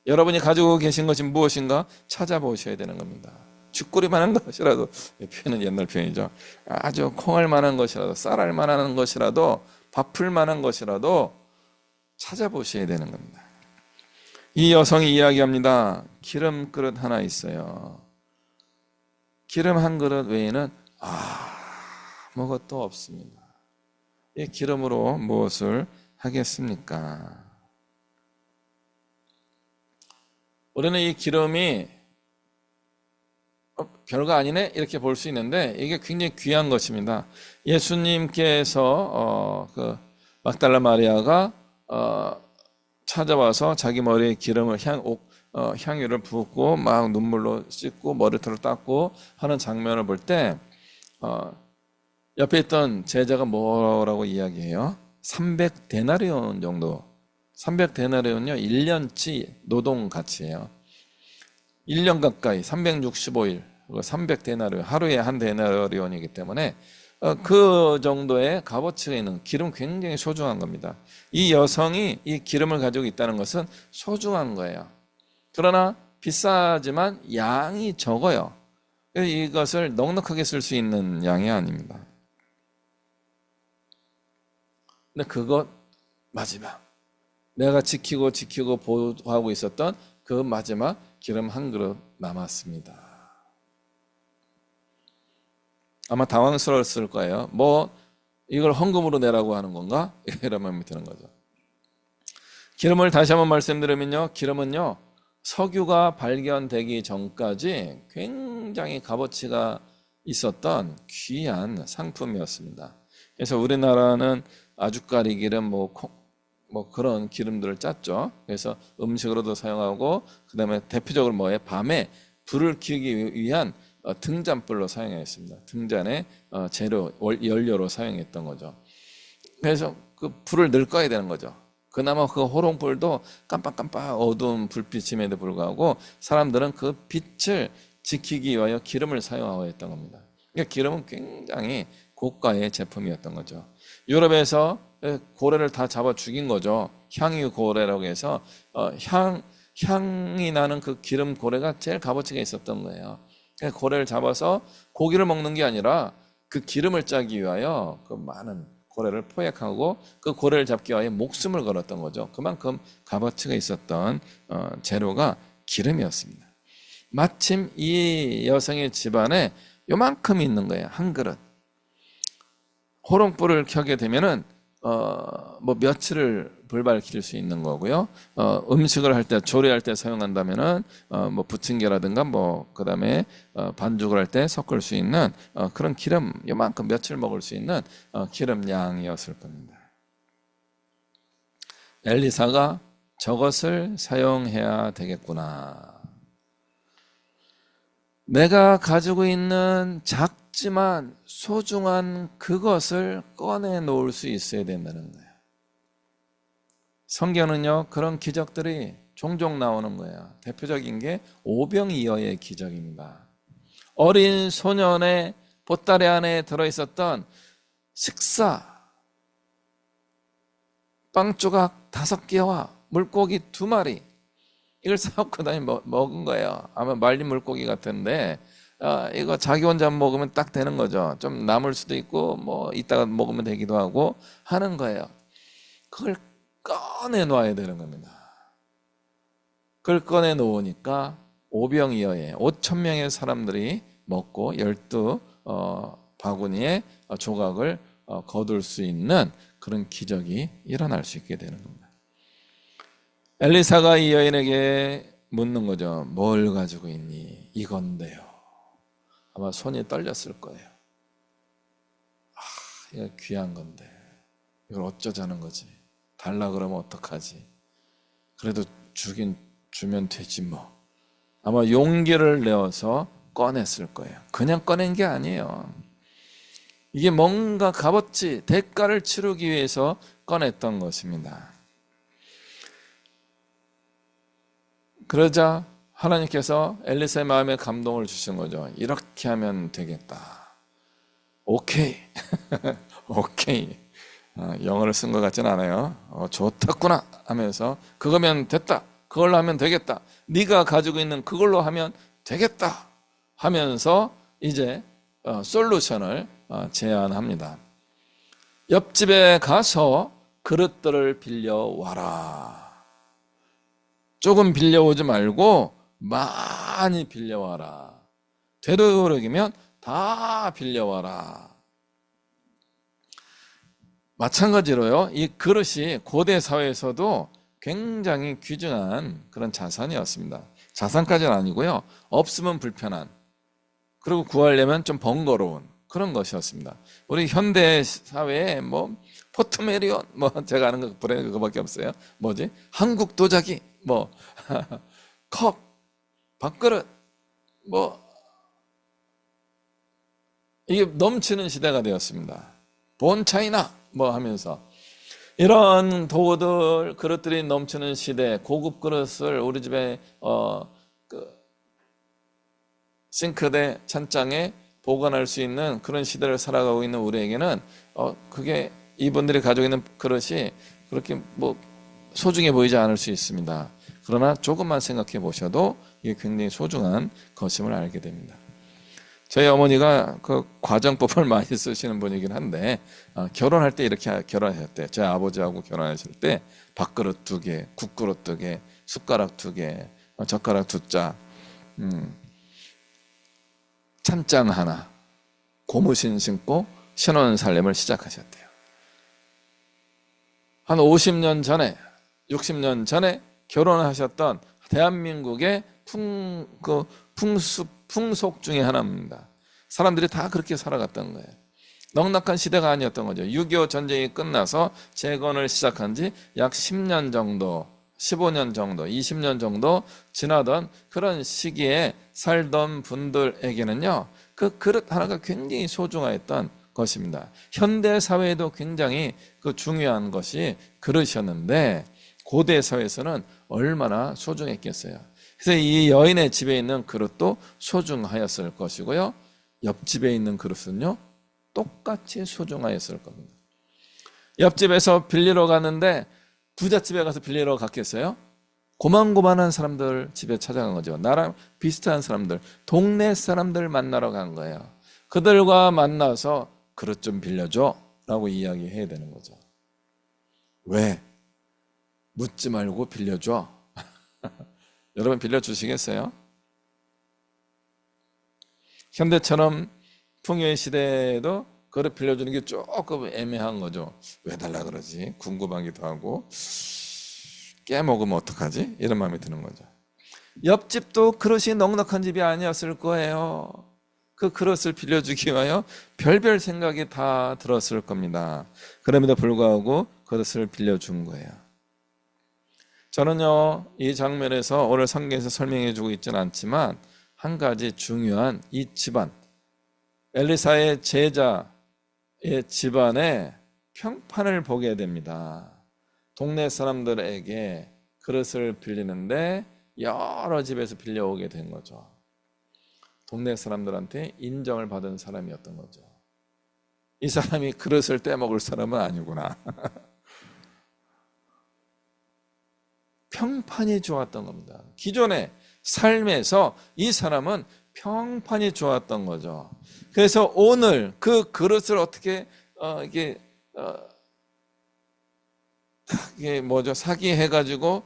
여러분이 가지고 계신 것이 무엇인가 찾아보셔야 되는 겁니다. 쥐꼬리만한 것이라도, 표현은 옛날 표현이죠. 아주 콩알 만한 것이라도, 쌀알 만한 것이라도, 밥풀 만한 것이라도 찾아보셔야 되는 겁니다. 이 여성이 이야기합니다. 기름 그릇 하나 있어요. 기름 한 그릇 외에는 아무것도 없습니다. 이 기름으로 무엇을 하겠습니까? 우리는 이 기름이 별거 아니네 이렇게 볼 수 있는데 이게 굉장히 귀한 것입니다. 예수님께서 막달라 마리아가 찾아와서 자기 머리에 기름을 향유를 붓고 막 눈물로 씻고 머리털을 닦고 하는 장면을 볼 때 옆에 있던 제자가 뭐라고 이야기해요? 300데나리온 정도. 300데나리온은요 1년치 노동 가치예요. 1년 가까이 365일 300데나리온, 하루에 한 데나리온이기 때문에 그 정도의 값어치가 있는 기름, 굉장히 소중한 겁니다. 이 여성이 이 기름을 가지고 있다는 것은 소중한 거예요. 그러나 비싸지만 양이 적어요. 이것을 넉넉하게 쓸 수 있는 양이 아닙니다. 근데 그것 마지막, 내가 지키고 보호하고 있었던 그 마지막 기름 한 그릇 남았습니다. 아마 당황스러웠을 거예요. 뭐 이걸 헌금으로 내라고 하는 건가? 이런 마음이 드는 거죠. 기름을 다시 한번 말씀드리면요, 기름은요 석유가 발견되기 전까지 굉장히 값어치가 있었던 귀한 상품이었습니다. 그래서 우리나라는 아주까리 기름, 뭐 그런 기름들을 짰죠. 그래서 음식으로도 사용하고, 그 다음에 대표적으로 밤에 불을 켜기 위한 등잔불로 사용했습니다. 등잔의 재료, 연료로 사용했던 거죠. 그래서 그 불을 늘 꺼야 되는 거죠. 그나마 그 호롱불도 깜빡깜빡 어두운 불빛임에도 불구하고 사람들은 그 빛을 지키기 위하여 기름을 사용하고 했던 겁니다. 그러니까 기름은 굉장히 고가의 제품이었던 거죠. 유럽에서 고래를 다 잡아 죽인 거죠. 향유 고래라고 해서 향이 나는 그 기름 고래가 제일 값어치가 있었던 거예요. 그러니까 고래를 잡아서 고기를 먹는 게 아니라 그 기름을 짜기 위하여 그 많은 고래를 포획하고 그 고래를 잡기 위하여 목숨을 걸었던 거죠. 그만큼 값어치가 있었던 재료가 기름이었습니다. 마침 이 여성의 집안에 요만큼 있는 거예요. 한 그릇. 호롱불을 켜게 되면은 며칠을 불발킬 수 있는 거고요. 음식을 할 때, 조리할 때 사용한다면은 부침개라든가 그다음에 반죽을 할 때 섞을 수 있는 그런 기름, 요만큼 며칠 먹을 수 있는 기름 양이었을 겁니다. 엘리사가 저것을 사용해야 되겠구나. 내가 가지고 있는 작지만 소중한 그것을 꺼내 놓을 수 있어야 된다는 거예요. 성경은요, 그런 기적들이 종종 나오는 거예요. 대표적인 게 오병이어의 기적입니다. 어린 소년의 보따리 안에 들어있었던 식사, 빵 조각 5개와 물고기 2마리, 이걸 사갖고 다니 먹은 거예요. 아마 말린 물고기 같은데 이거 자기 혼자 먹으면 딱 되는 거죠. 좀 남을 수도 있고 이따가 먹으면 되기도 하고 하는 거예요. 그걸 꺼내 놓아야 되는 겁니다. 그걸 꺼내 놓으니까 오병이어에 5,000명의 사람들이 먹고 12 바구니의 조각을 거둘 수 있는 그런 기적이 일어날 수 있게 되는 겁니다. 엘리사가 이 여인에게 묻는 거죠. 뭘 가지고 있니? 이건데요. 아마 손이 떨렸을 거예요. 이거 귀한 건데 이걸 어쩌자는 거지? 달라 그러면 어떡하지? 그래도 주면 되지 뭐. 아마 용기를 내어서 꺼냈을 거예요. 그냥 꺼낸 게 아니에요. 이게 뭔가 값어치, 대가를 치르기 위해서 꺼냈던 것입니다. 그러자 하나님께서 엘리사의 마음에 감동을 주신 거죠. 이렇게 하면 되겠다. 오케이. 오케이. 영어를 쓴 것 같진 않아요. 좋다구나 하면서 그거면 됐다. 그걸로 하면 되겠다. 네가 가지고 있는 그걸로 하면 되겠다 하면서 이제 솔루션을 제안합니다. 옆집에 가서 그릇들을 빌려와라. 조금 빌려오지 말고 많이 빌려와라. 되도록이면 다 빌려와라. 마찬가지로요, 이 그릇이 고대 사회에서도 굉장히 귀중한 그런 자산이었습니다. 자산까지는 아니고요, 없으면 불편한, 그리고 구하려면 좀 번거로운 그런 것이었습니다. 우리 현대 사회에 포트메리온, 제가 아는 거 브랜드 그거밖에 없어요. 한국 도자기, 컵, 밥그릇, 이게 넘치는 시대가 되었습니다. 본 차이나 하면서 이런 도구들, 그릇들이 넘치는 시대, 고급 그릇을 우리 집에 싱크대 찬장에 보관할 수 있는 그런 시대를 살아가고 있는 우리에게는 그게 이분들이 가지고 있는 그릇이 그렇게 소중해 보이지 않을 수 있습니다. 그러나 조금만 생각해 보셔도 이게 굉장히 소중한 것임을 알게 됩니다. 저희 어머니가 그 과정법을 많이 쓰시는 분이긴 한데 결혼할 때 이렇게 결혼하셨대요. 제 아버지하고 결혼하실 때 밥그릇 2개, 국그릇 2개, 숟가락 2개, 젓가락 2자, 찬장 하나, 고무신 신고 신혼살림을 시작하셨대요. 한 50년 전에, 60년 전에 결혼하셨던 대한민국의 풍속 중에 하나입니다. 사람들이 다 그렇게 살아갔던 거예요. 넉넉한 시대가 아니었던 거죠. 6.25 전쟁이 끝나서 재건을 시작한 지 약 10년 정도, 15년 정도, 20년 정도 지나던 그런 시기에 살던 분들에게는요, 그 그릇 하나가 굉장히 소중했던 것입니다. 현대 사회에도 굉장히 그 중요한 것이 그릇이었는데 고대 사회에서는 얼마나 소중했겠어요. 그래서 이 여인의 집에 있는 그릇도 소중하였을 것이고요, 옆집에 있는 그릇은요 똑같이 소중하였을 겁니다. 옆집에서 빌리러 가는데 부잣집에 가서 빌리러 갔겠어요? 고만고만한 사람들 집에 찾아간 거죠. 나랑 비슷한 사람들, 동네 사람들 만나러 간 거예요. 그들과 만나서 그릇 좀 빌려줘 라고 이야기해야 되는 거죠. 왜? 묻지 말고 빌려줘. 여러분 빌려주시겠어요? 현대처럼 풍요의 시대에도 그릇 빌려주는 게 조금 애매한 거죠. 왜 달라 그러지? 궁금하기도 하고, 깨먹으면 어떡하지? 이런 마음이 드는 거죠. 옆집도 그릇이 넉넉한 집이 아니었을 거예요. 그 그릇을 빌려주기 위하여 별별 생각이 다 들었을 겁니다. 그럼에도 불구하고 그릇을 빌려준 거예요. 저는요, 이 장면에서 오늘 성경에서 설명해 주고 있지는 않지만 한 가지 중요한 이 집안, 엘리사의 제자의 집안의 평판을 보게 됩니다. 동네 사람들에게 그릇을 빌리는데 여러 집에서 빌려오게 된 거죠. 동네 사람들한테 인정을 받은 사람이었던 거죠. 이 사람이 그릇을 떼먹을 사람은 아니구나. 평판이 좋았던 겁니다. 기존의 삶에서 이 사람은 평판이 좋았던 거죠. 그래서 오늘 그 그릇을 어떻게 이게 뭐죠? 사기해가지고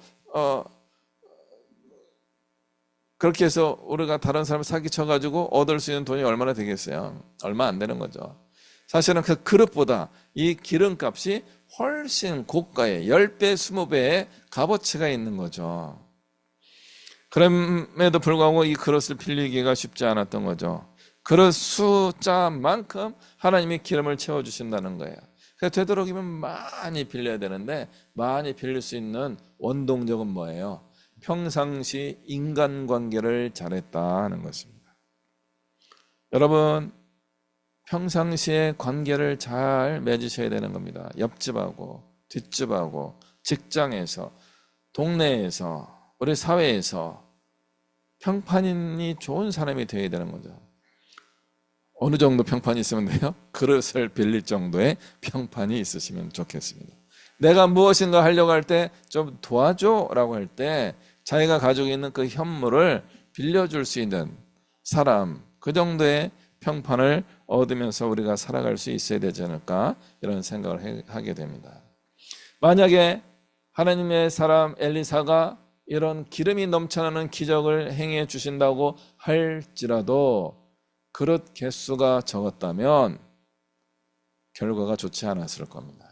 그렇게 해서 우리가 다른 사람을 사기쳐가지고 얻을 수 있는 돈이 얼마나 되겠어요? 얼마 안 되는 거죠. 사실은 그 그릇보다 이 기름값이 훨씬 고가의 10배, 20배의 값어치가 있는 거죠. 그럼에도 불구하고 이 그릇을 빌리기가 쉽지 않았던 거죠. 그릇 숫자만큼 하나님이 기름을 채워주신다는 거예요. 그래서 되도록이면 많이 빌려야 되는데 많이 빌릴 수 있는 원동력은 뭐예요? 평상시 인간관계를 잘했다는 것입니다. 여러분, 평상시에 관계를 잘 맺으셔야 되는 겁니다. 옆집하고 뒷집하고 직장에서 동네에서 우리 사회에서 평판이 좋은 사람이 되어야 되는 거죠. 어느 정도 평판이 있으면 돼요? 그릇을 빌릴 정도의 평판이 있으시면 좋겠습니다. 내가 무엇인가 하려고 할 때 좀 도와줘 라고 할 때 자기가 가지고 있는 그 현물을 빌려줄 수 있는 사람, 그 정도의 평판을 얻으면서 우리가 살아갈 수 있어야 되지 않을까, 이런 생각을 하게 됩니다. 만약에 하나님의 사람 엘리사가 이런 기름이 넘쳐나는 기적을 행해 주신다고 할지라도 그릇 개수가 적었다면 결과가 좋지 않았을 겁니다.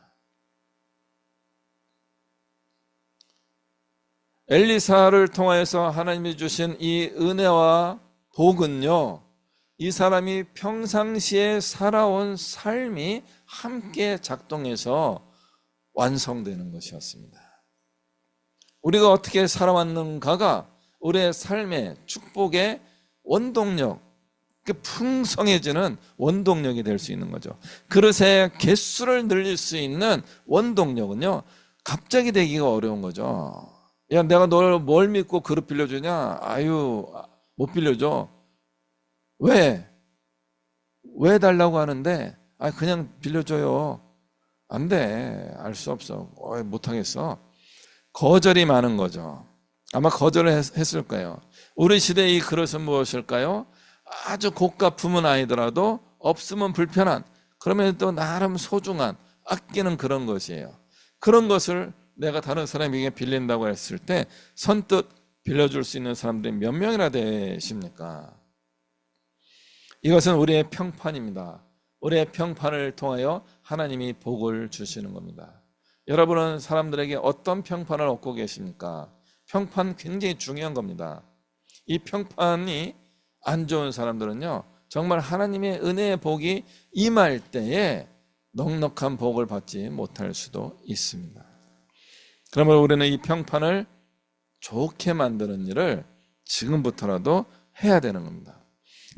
엘리사를 통하여서 하나님이 주신 이 은혜와 복은요, 이 사람이 평상시에 살아온 삶이 함께 작동해서 완성되는 것이었습니다. 우리가 어떻게 살아왔는가가 우리의 삶의 축복의 원동력, 풍성해지는 원동력이 될 수 있는 거죠. 그릇의 개수를 늘릴 수 있는 원동력은요, 갑자기 되기가 어려운 거죠. 야, 내가 널 뭘 믿고 그릇 빌려주냐? 아유, 못 빌려줘. 왜? 왜 달라고 하는데, 그냥 빌려줘요. 안 돼. 알 수 없어. 못하겠어. 거절이 많은 거죠. 아마 거절을 했을 거예요. 우리 시대의 이 그릇은 무엇일까요? 아주 고가 품은 아니더라도 없으면 불편한, 그러면 또 나름 소중한, 아끼는 그런 것이에요. 그런 것을 내가 다른 사람에게 빌린다고 했을 때 선뜻 빌려줄 수 있는 사람들이 몇 명이나 되십니까? 이것은 우리의 평판입니다. 우리의 평판을 통하여 하나님이 복을 주시는 겁니다. 여러분은 사람들에게 어떤 평판을 얻고 계십니까? 평판 굉장히 중요한 겁니다. 이 평판이 안 좋은 사람들은요, 정말 하나님의 은혜의 복이 임할 때에 넉넉한 복을 받지 못할 수도 있습니다. 그러므로 우리는 이 평판을 좋게 만드는 일을 지금부터라도 해야 되는 겁니다.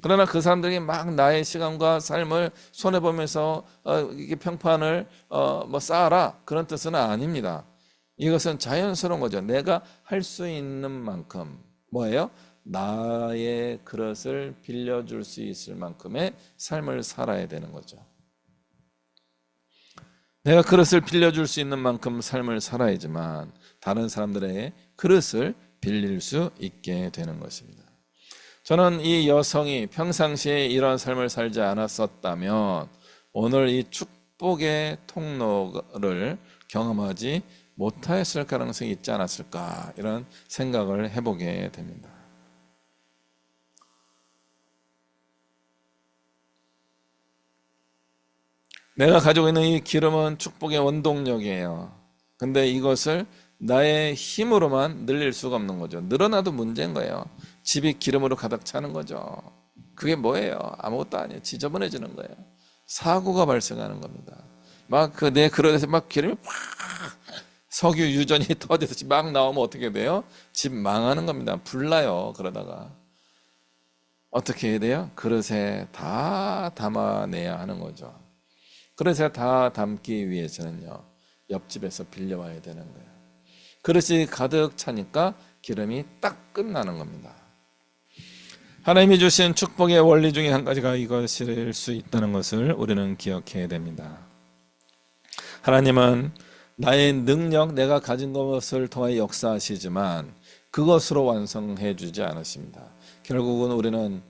그러나 그 사람들이 막 나의 시간과 삶을 손해보면서 이게 평판을 쌓아라, 그런 뜻은 아닙니다. 이것은 자연스러운 거죠. 내가 할 수 있는 만큼, 뭐예요? 나의 그릇을 빌려줄 수 있을 만큼의 삶을 살아야 되는 거죠. 내가 그릇을 빌려줄 수 있는 만큼 삶을 살아야지만 다른 사람들의 그릇을 빌릴 수 있게 되는 것입니다. 저는 이 여성이 평상시에 이런 삶을 살지 않았었다면 오늘 이 축복의 통로를 경험하지 못했을 가능성이 있지 않았을까, 이런 생각을 해보게 됩니다. 내가 가지고 있는 이 기름은 축복의 원동력이에요. 근데 이것을 나의 힘으로만 늘릴 수가 없는 거죠. 늘어나도 문제인 거예요. 집이 기름으로 가득 차는 거죠. 그게 뭐예요? 아무것도 아니에요. 지저분해지는 거예요. 사고가 발생하는 겁니다. 막 내 그릇에서 막 기름이 팍 석유 유전이 터지듯이 막 나오면 어떻게 돼요? 집 망하는 겁니다. 불나요. 그러다가 어떻게 해야 돼요? 그릇에 다 담아내야 하는 거죠. 그릇에 다 담기 위해서는요, 옆집에서 빌려와야 되는 거예요. 그릇이 가득 차니까 기름이 딱 끝나는 겁니다. 하나님이 주신 축복의 원리 중에 한 가지가 이것일 수 있다는 것을 우리는 기억해야 됩니다. 하나님은 나의 능력, 내가 가진 것을 통하여 역사하시지만 그것으로 완성해 주지 않으십니다. 결국은 우리는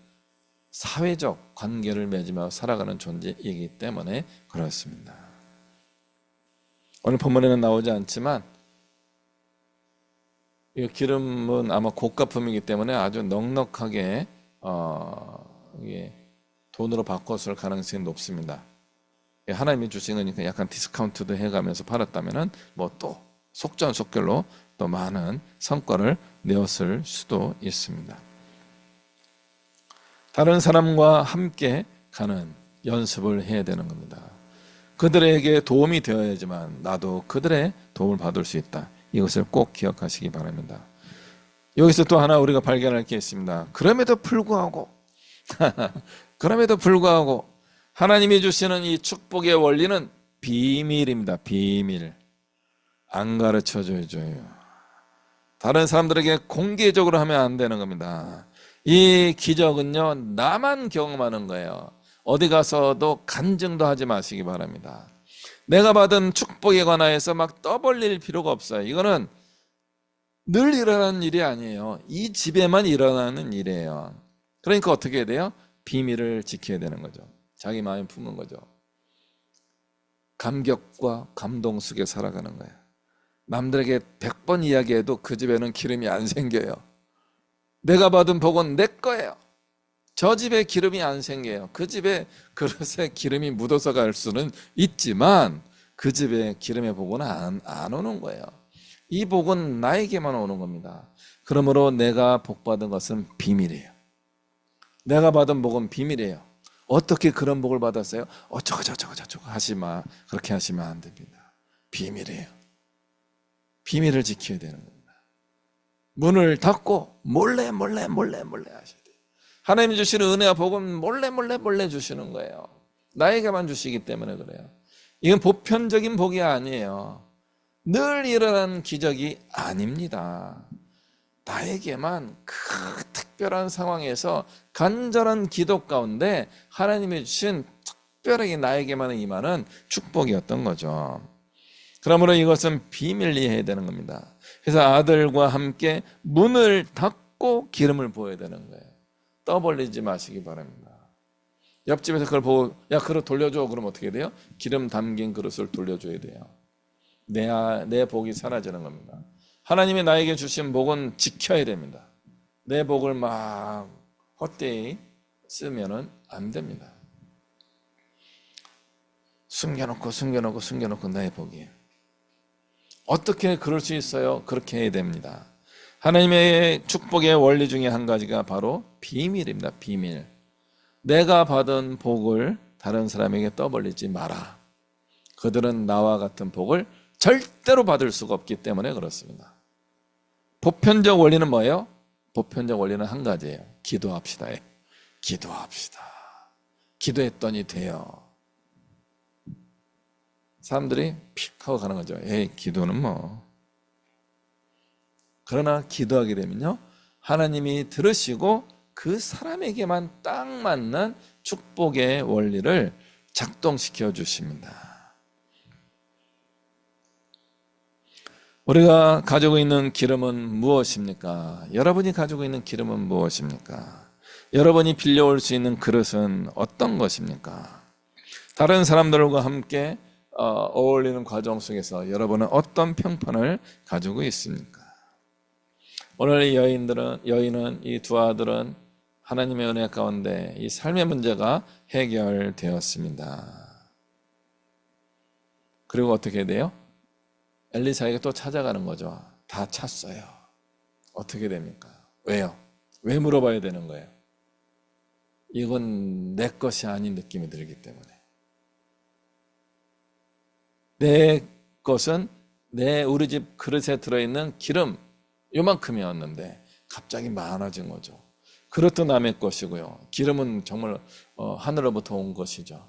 사회적 관계를 맺으며 살아가는 존재이기 때문에 그렇습니다. 오늘 본문에는 나오지 않지만 이 기름은 아마 고가품이기 때문에 아주 넉넉하게 이게 돈으로 바꿨을 가능성이 높습니다. 하나님이 주신 거니까 약간 디스카운트도 해가면서 팔았다면은 뭐 또 속전속결로 또 많은 성과를 내었을 수도 있습니다. 다른 사람과 함께 가는 연습을 해야 되는 겁니다. 그들에게 도움이 되어야지만 나도 그들의 도움을 받을 수 있다. 이것을 꼭 기억하시기 바랍니다. 여기서 또 하나 우리가 발견할 게 있습니다. 그럼에도 불구하고 하나님이 주시는 이 축복의 원리는 비밀입니다. 비밀. 안 가르쳐 줘요. 다른 사람들에게 공개적으로 하면 안 되는 겁니다. 이 기적은요, 나만 경험하는 거예요. 어디 가서도 간증도 하지 마시기 바랍니다. 내가 받은 축복에 관하여서 막 떠벌릴 필요가 없어요. 이거는 늘 일어나는 일이 아니에요. 이 집에만 일어나는 일이에요. 그러니까 어떻게 해야 돼요? 비밀을 지켜야 되는 거죠. 자기 마음에 품은 거죠. 감격과 감동 속에 살아가는 거예요. 남들에게 100번 이야기해도 그 집에는 기름이 안 생겨요. 내가 받은 복은 내 거예요. 저 집에 기름이 안 생겨요. 그 집에 그릇에 기름이 묻어서 갈 수는 있지만 그 집에 기름의 복은 안 오는 거예요. 이 복은 나에게만 오는 겁니다. 그러므로 내가 복 받은 것은 비밀이에요. 내가 받은 복은 비밀이에요. 어떻게 그런 복을 받았어요? 저쩌고 하시마. 그렇게 하시면 안 됩니다. 비밀이에요. 비밀을 지켜야 되는 겁니다. 문을 닫고 몰래 하셔야 돼요. 하나님이 주시는 은혜와 복은 몰래 주시는 거예요. 나에게만 주시기 때문에 그래요. 이건 보편적인 복이 아니에요. 늘 일어나는 기적이 아닙니다. 나에게만 그 특별한 상황에서 간절한 기도 가운데 하나님이 주신 특별하게 나에게만 임하는 축복이었던 거죠. 그러므로 이것은 비밀리 해야 되는 겁니다. 그래서 아들과 함께 문을 닫고 기름을 부어야 되는 거예요. 떠벌리지 마시기 바랍니다. 옆집에서 그걸 보고 야 그릇 돌려줘 그러면 어떻게 돼요? 기름 담긴 그릇을 돌려줘야 돼요. 내 복이 사라지는 겁니다. 하나님이 나에게 주신 복은 지켜야 됩니다. 내 복을 막 헛되이 쓰면은 안 됩니다. 숨겨놓고 나의 복이에요. 어떻게 그럴 수 있어요? 그렇게 해야 됩니다. 하나님의 축복의 원리 중에 한 가지가 바로 비밀입니다. 비밀. 내가 받은 복을 다른 사람에게 떠벌리지 마라. 그들은 나와 같은 복을 절대로 받을 수가 없기 때문에 그렇습니다. 보편적 원리는 뭐예요? 보편적 원리는 한 가지예요. 기도합시다. 기도합시다. 기도했더니 돼요. 사람들이 픽 하고 가는 거죠. 에이, 기도는 뭐. 그러나 기도하게 되면요, 하나님이 들으시고 그 사람에게만 딱 맞는 축복의 원리를 작동시켜 주십니다. 우리가 가지고 있는 기름은 무엇입니까? 여러분이 가지고 있는 기름은 무엇입니까? 여러분이 빌려올 수 있는 그릇은 어떤 것입니까? 다른 사람들과 함께 어울리는 과정 속에서 여러분은 어떤 평판을 가지고 있습니까? 오늘 이 여인은 이 두 아들은 하나님의 은혜 가운데 이 삶의 문제가 해결되었습니다. 그리고 어떻게 돼요? 엘리사에게 또 찾아가는 거죠. 다 찼어요. 어떻게 됩니까? 왜요? 왜 물어봐야 되는 거예요? 이건 내 것이 아닌 느낌이 들기 때문에. 내 것은 우리 집 그릇에 들어있는 기름 요만큼이었는데 갑자기 많아진 거죠. 그릇도 남의 것이고요. 기름은 정말 하늘로부터 온 것이죠.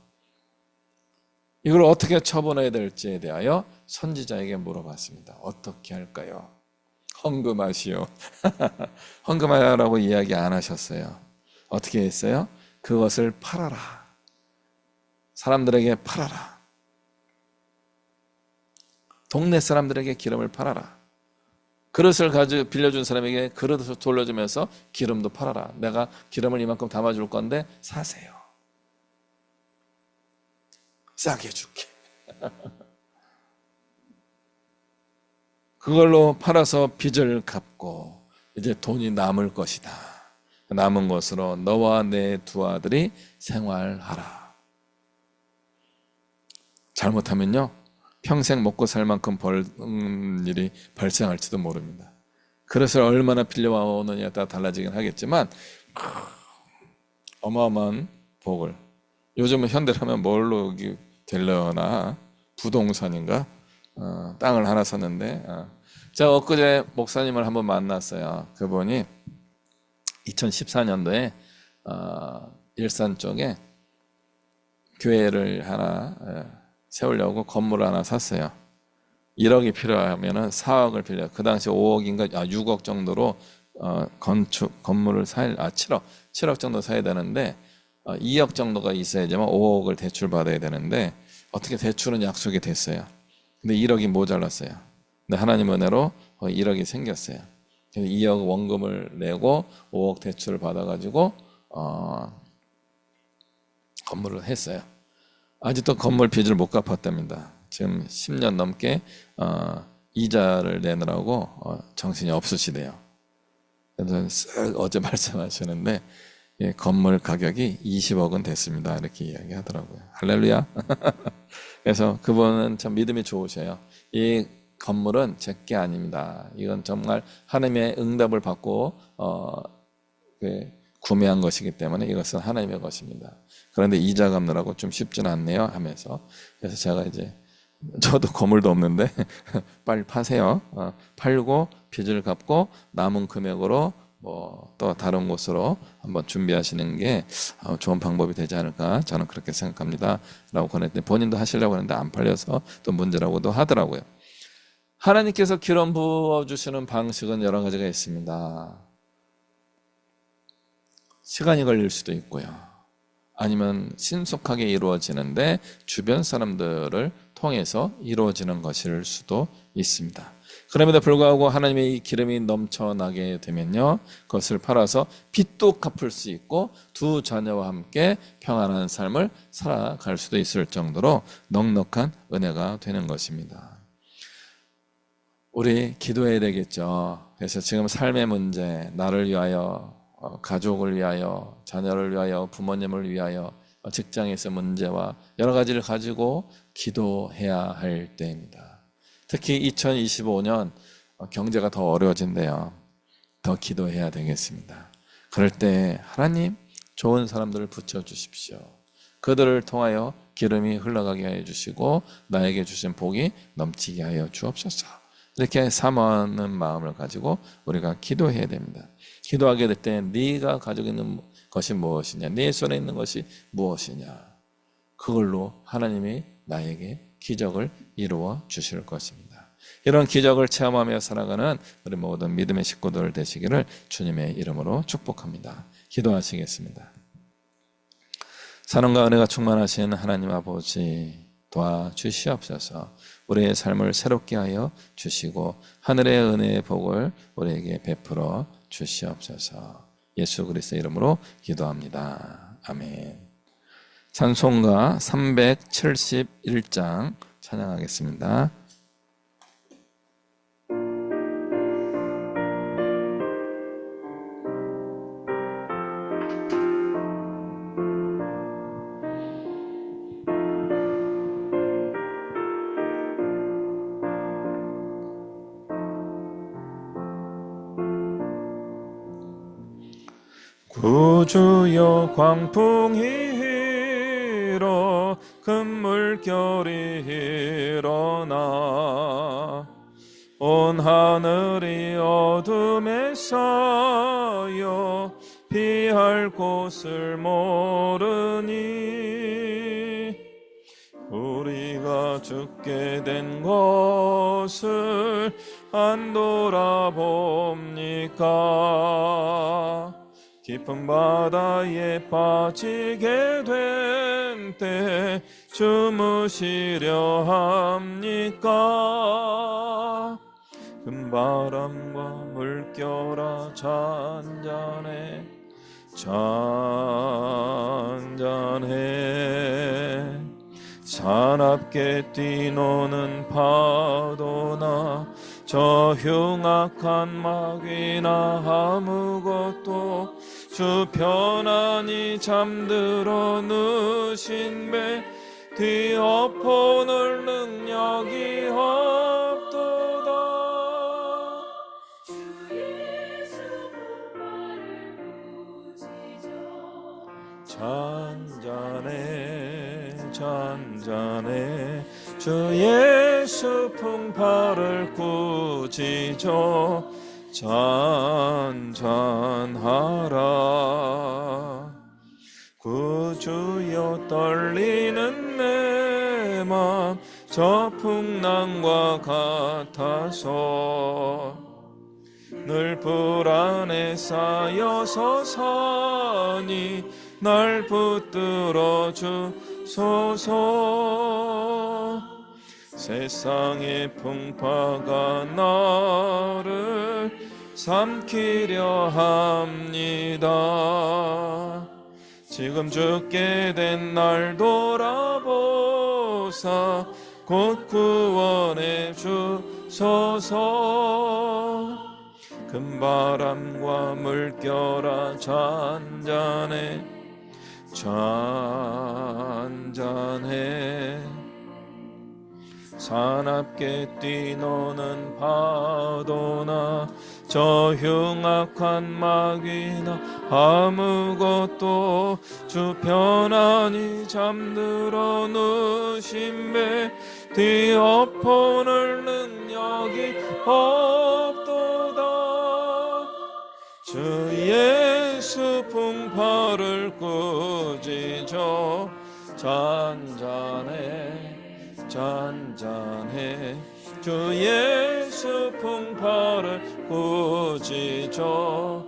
이걸 어떻게 처분해야 될지에 대하여 선지자에게 물어봤습니다. 어떻게 할까요? 헌금하시오. 헌금하라고 이야기 안 하셨어요. 어떻게 했어요? 그것을 팔아라. 사람들에게 팔아라. 동네 사람들에게 기름을 팔아라. 그릇을 빌려준 사람에게 그릇을 돌려주면서 기름도 팔아라. 내가 기름을 이만큼 담아줄 건데 사세요. 싸게 줄게. 그걸로 팔아서 빚을 갚고 이제 돈이 남을 것이다. 남은 것으로 너와 내 두 아들이 생활하라. 잘못하면요, 평생 먹고 살 만큼 일이 발생할지도 모릅니다. 그릇을 얼마나 빌려오느냐에 따라 달라지긴 하겠지만 어마어마한 복을, 요즘은 현대라면 뭘로 되려나, 부동산인가, 땅을 하나 샀는데, 제가 엊그제 목사님을 한번 만났어요. 그분이 2014년도에 일산 쪽에 교회를 하나 세우려고 건물을 하나 샀어요. 1억이 필요하면은 4억을 빌려. 그 당시 5억인가 6억 정도로 건물을 7억 정도 사야 되는데 2억 정도가 있어야지만 5억을 대출 받아야 되는데 어떻게 대출은 약속이 됐어요. 근데 1억이 모자랐어요. 근데 하나님 은혜로 1억이 생겼어요. 2억 원금을 내고 5억 대출을 받아가지고 건물을 했어요. 아직도 건물 빚을 못 갚았답니다. 지금 10년 넘게 이자를 내느라고 정신이 없으시대요. 그래서 어제 말씀하시는데 건물 가격이 20억은 됐습니다. 이렇게 이야기하더라고요. 할렐루야. 그래서 그분은 참 믿음이 좋으셔요. 이 건물은 제 게 아닙니다. 이건 정말 하나님의 응답을 받고 구매한 것이기 때문에 이것은 하나님의 것입니다. 그런데 이자 갚느라고 좀 쉽지는 않네요 하면서, 그래서 제가 이제 저도 건물도 없는데 빨리 파세요. 팔고 빚을 갚고 남은 금액으로 또 다른 곳으로 한번 준비하시는 게 좋은 방법이 되지 않을까, 저는 그렇게 생각합니다 라고 권했더니 본인도 하시려고 했는데 안 팔려서 또 문제라고도 하더라고요. 하나님께서 기름 부어주시는 방식은 여러 가지가 있습니다. 시간이 걸릴 수도 있고요. 아니면 신속하게 이루어지는데 주변 사람들을 통해서 이루어지는 것일 수도 있습니다. 그럼에도 불구하고 하나님의 이 기름이 넘쳐나게 되면요, 그것을 팔아서 빚도 갚을 수 있고 두 자녀와 함께 평안한 삶을 살아갈 수도 있을 정도로 넉넉한 은혜가 되는 것입니다. 우리 기도해야 되겠죠. 그래서 지금 삶의 문제, 나를 위하여, 가족을 위하여, 자녀를 위하여, 부모님을 위하여, 직장에서 문제와 여러 가지를 가지고 기도해야 할 때입니다. 특히 2025년 경제가 더 어려워진대요. 더 기도해야 되겠습니다. 그럴 때 하나님 좋은 사람들을 붙여주십시오. 그들을 통하여 기름이 흘러가게 하여 주시고 나에게 주신 복이 넘치게 하여 주옵소서. 이렇게 사모하는 마음을 가지고 우리가 기도해야 됩니다. 기도하게 될 때 네가 가지고 있는 것이 무엇이냐, 네 손에 있는 것이 무엇이냐, 그걸로 하나님이 나에게 기적을 이루어 주실 것입니다. 이런 기적을 체험하며 살아가는 우리 모든 믿음의 식구들 되시기를 주님의 이름으로 축복합니다. 기도하시겠습니다. 사랑과 은혜가 충만하신 하나님 아버지, 도와주시옵소서. 우리의 삶을 새롭게 하여 주시고 하늘의 은혜의 복을 우리에게 베풀어 주시옵소서. 예수 그리스도의 이름으로 기도합니다. 아멘. 찬송가 371장 찬양하겠습니다. 구주여 광풍이 일어 금물결이 일어나 온 하늘이 어둠에 쌓여 피할 곳을 모르니 우리가 죽게 된 것을 안 돌아봅니까? 깊은 바다에 빠지게 된 때 주무시려 합니까? 큰 바람과 물결아 잔잔해 잔잔해 사납게 뛰노는 파도나 저 흉악한 마귀나 아무것도 주 편안히 잠들어 누신 배 뒤엎어놓을 능력이 없도다. 주 예수 나를 부지저 잔잔해 잔잔해 주 예수 풍파를 꾸짖어 잔잔하라. 구주여 떨리는 내 맘 저 풍랑과 같아서 늘 불안에 쌓여서 사니 날 붙들어 주소서. 세상의 풍파가 나를 삼키려 합니다. 지금 죽게 된 날 돌아보사 곧 구원해 주소서. 큰 바람과 물결아 잔잔해 잔잔해 사납게 뛰노는 파도나 저 흉악한 마귀나 아무것도 주 편안히 잠들어 누신 배 뒤엎어놓을 능력이 없도다. 주 예수 풍파를 꾸짖어 잔잔해 잔잔해 주 예수 풍파를 꾸짖어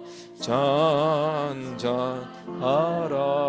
잔잔하라.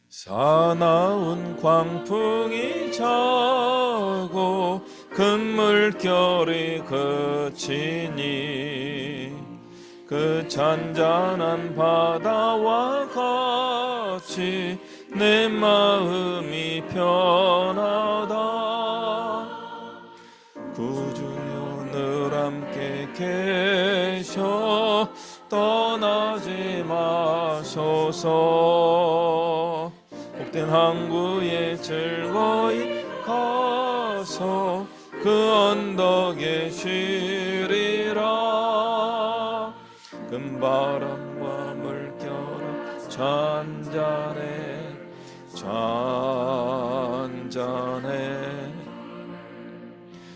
사나운 광풍이 자고 큰 물결이 그치니 그 잔잔한 바다와 같이 내 마음이 편하다. 구주여 늘 함께 계셔 떠나지 마소서. 복된 항구에 즐거이 가서 그 언덕에 쉬리라. 금바람과 물결아 잔잔해 잔잔해.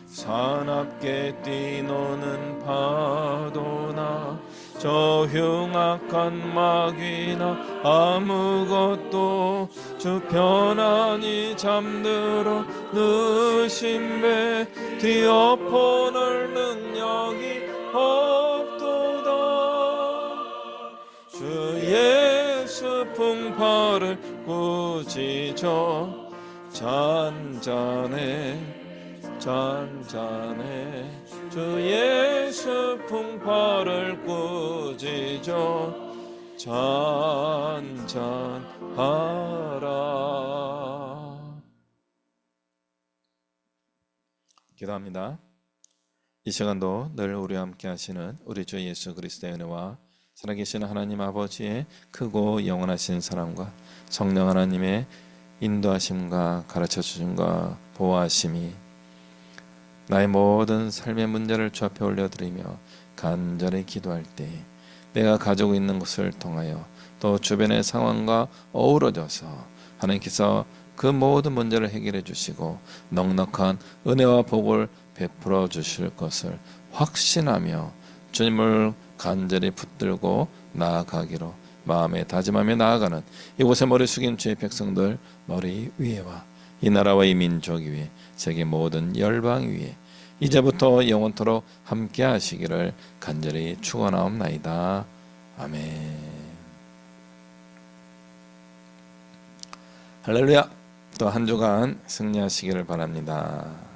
사납게 뛰노는 파도나 저 흉악한 마귀나 아무것도 주 편안히 잠들어 느신 배 뒤엎어낼 능력이 없도다. 주 예수 풍파를 꾸짖어 잔잔해 잔잔해. 주 예수 풍파를 꾸짖어 잔잔하라. 기도합니다. 이 시간도 늘 우리와 함께 하시는 우리 주 예수 그리스도의 은혜와 살아계신 하나님 아버지의 크고 영원하신 사랑과 성령 하나님의 인도하심과 가르쳐주심과 보호하심이 나의 모든 삶의 문제를 주 앞에 올려드리며 간절히 기도할 때 내가 가지고 있는 것을 통하여 또 주변의 상황과 어우러져서 하나님께서 그 모든 문제를 해결해 주시고 넉넉한 은혜와 복을 베풀어 주실 것을 확신하며 주님을 간절히 붙들고 나아가기로 마음에 다짐하며 나아가는 이곳에 머리 숙인 주의 백성들 머리 위에와 이 나라와 이 민족 위에 세계 모든 열방 위에 이제부터 영원토록 함께 하시기를 간절히 축원하옵나이다. 아멘. 할렐루야. 또 한 주간 승리하시기를 바랍니다.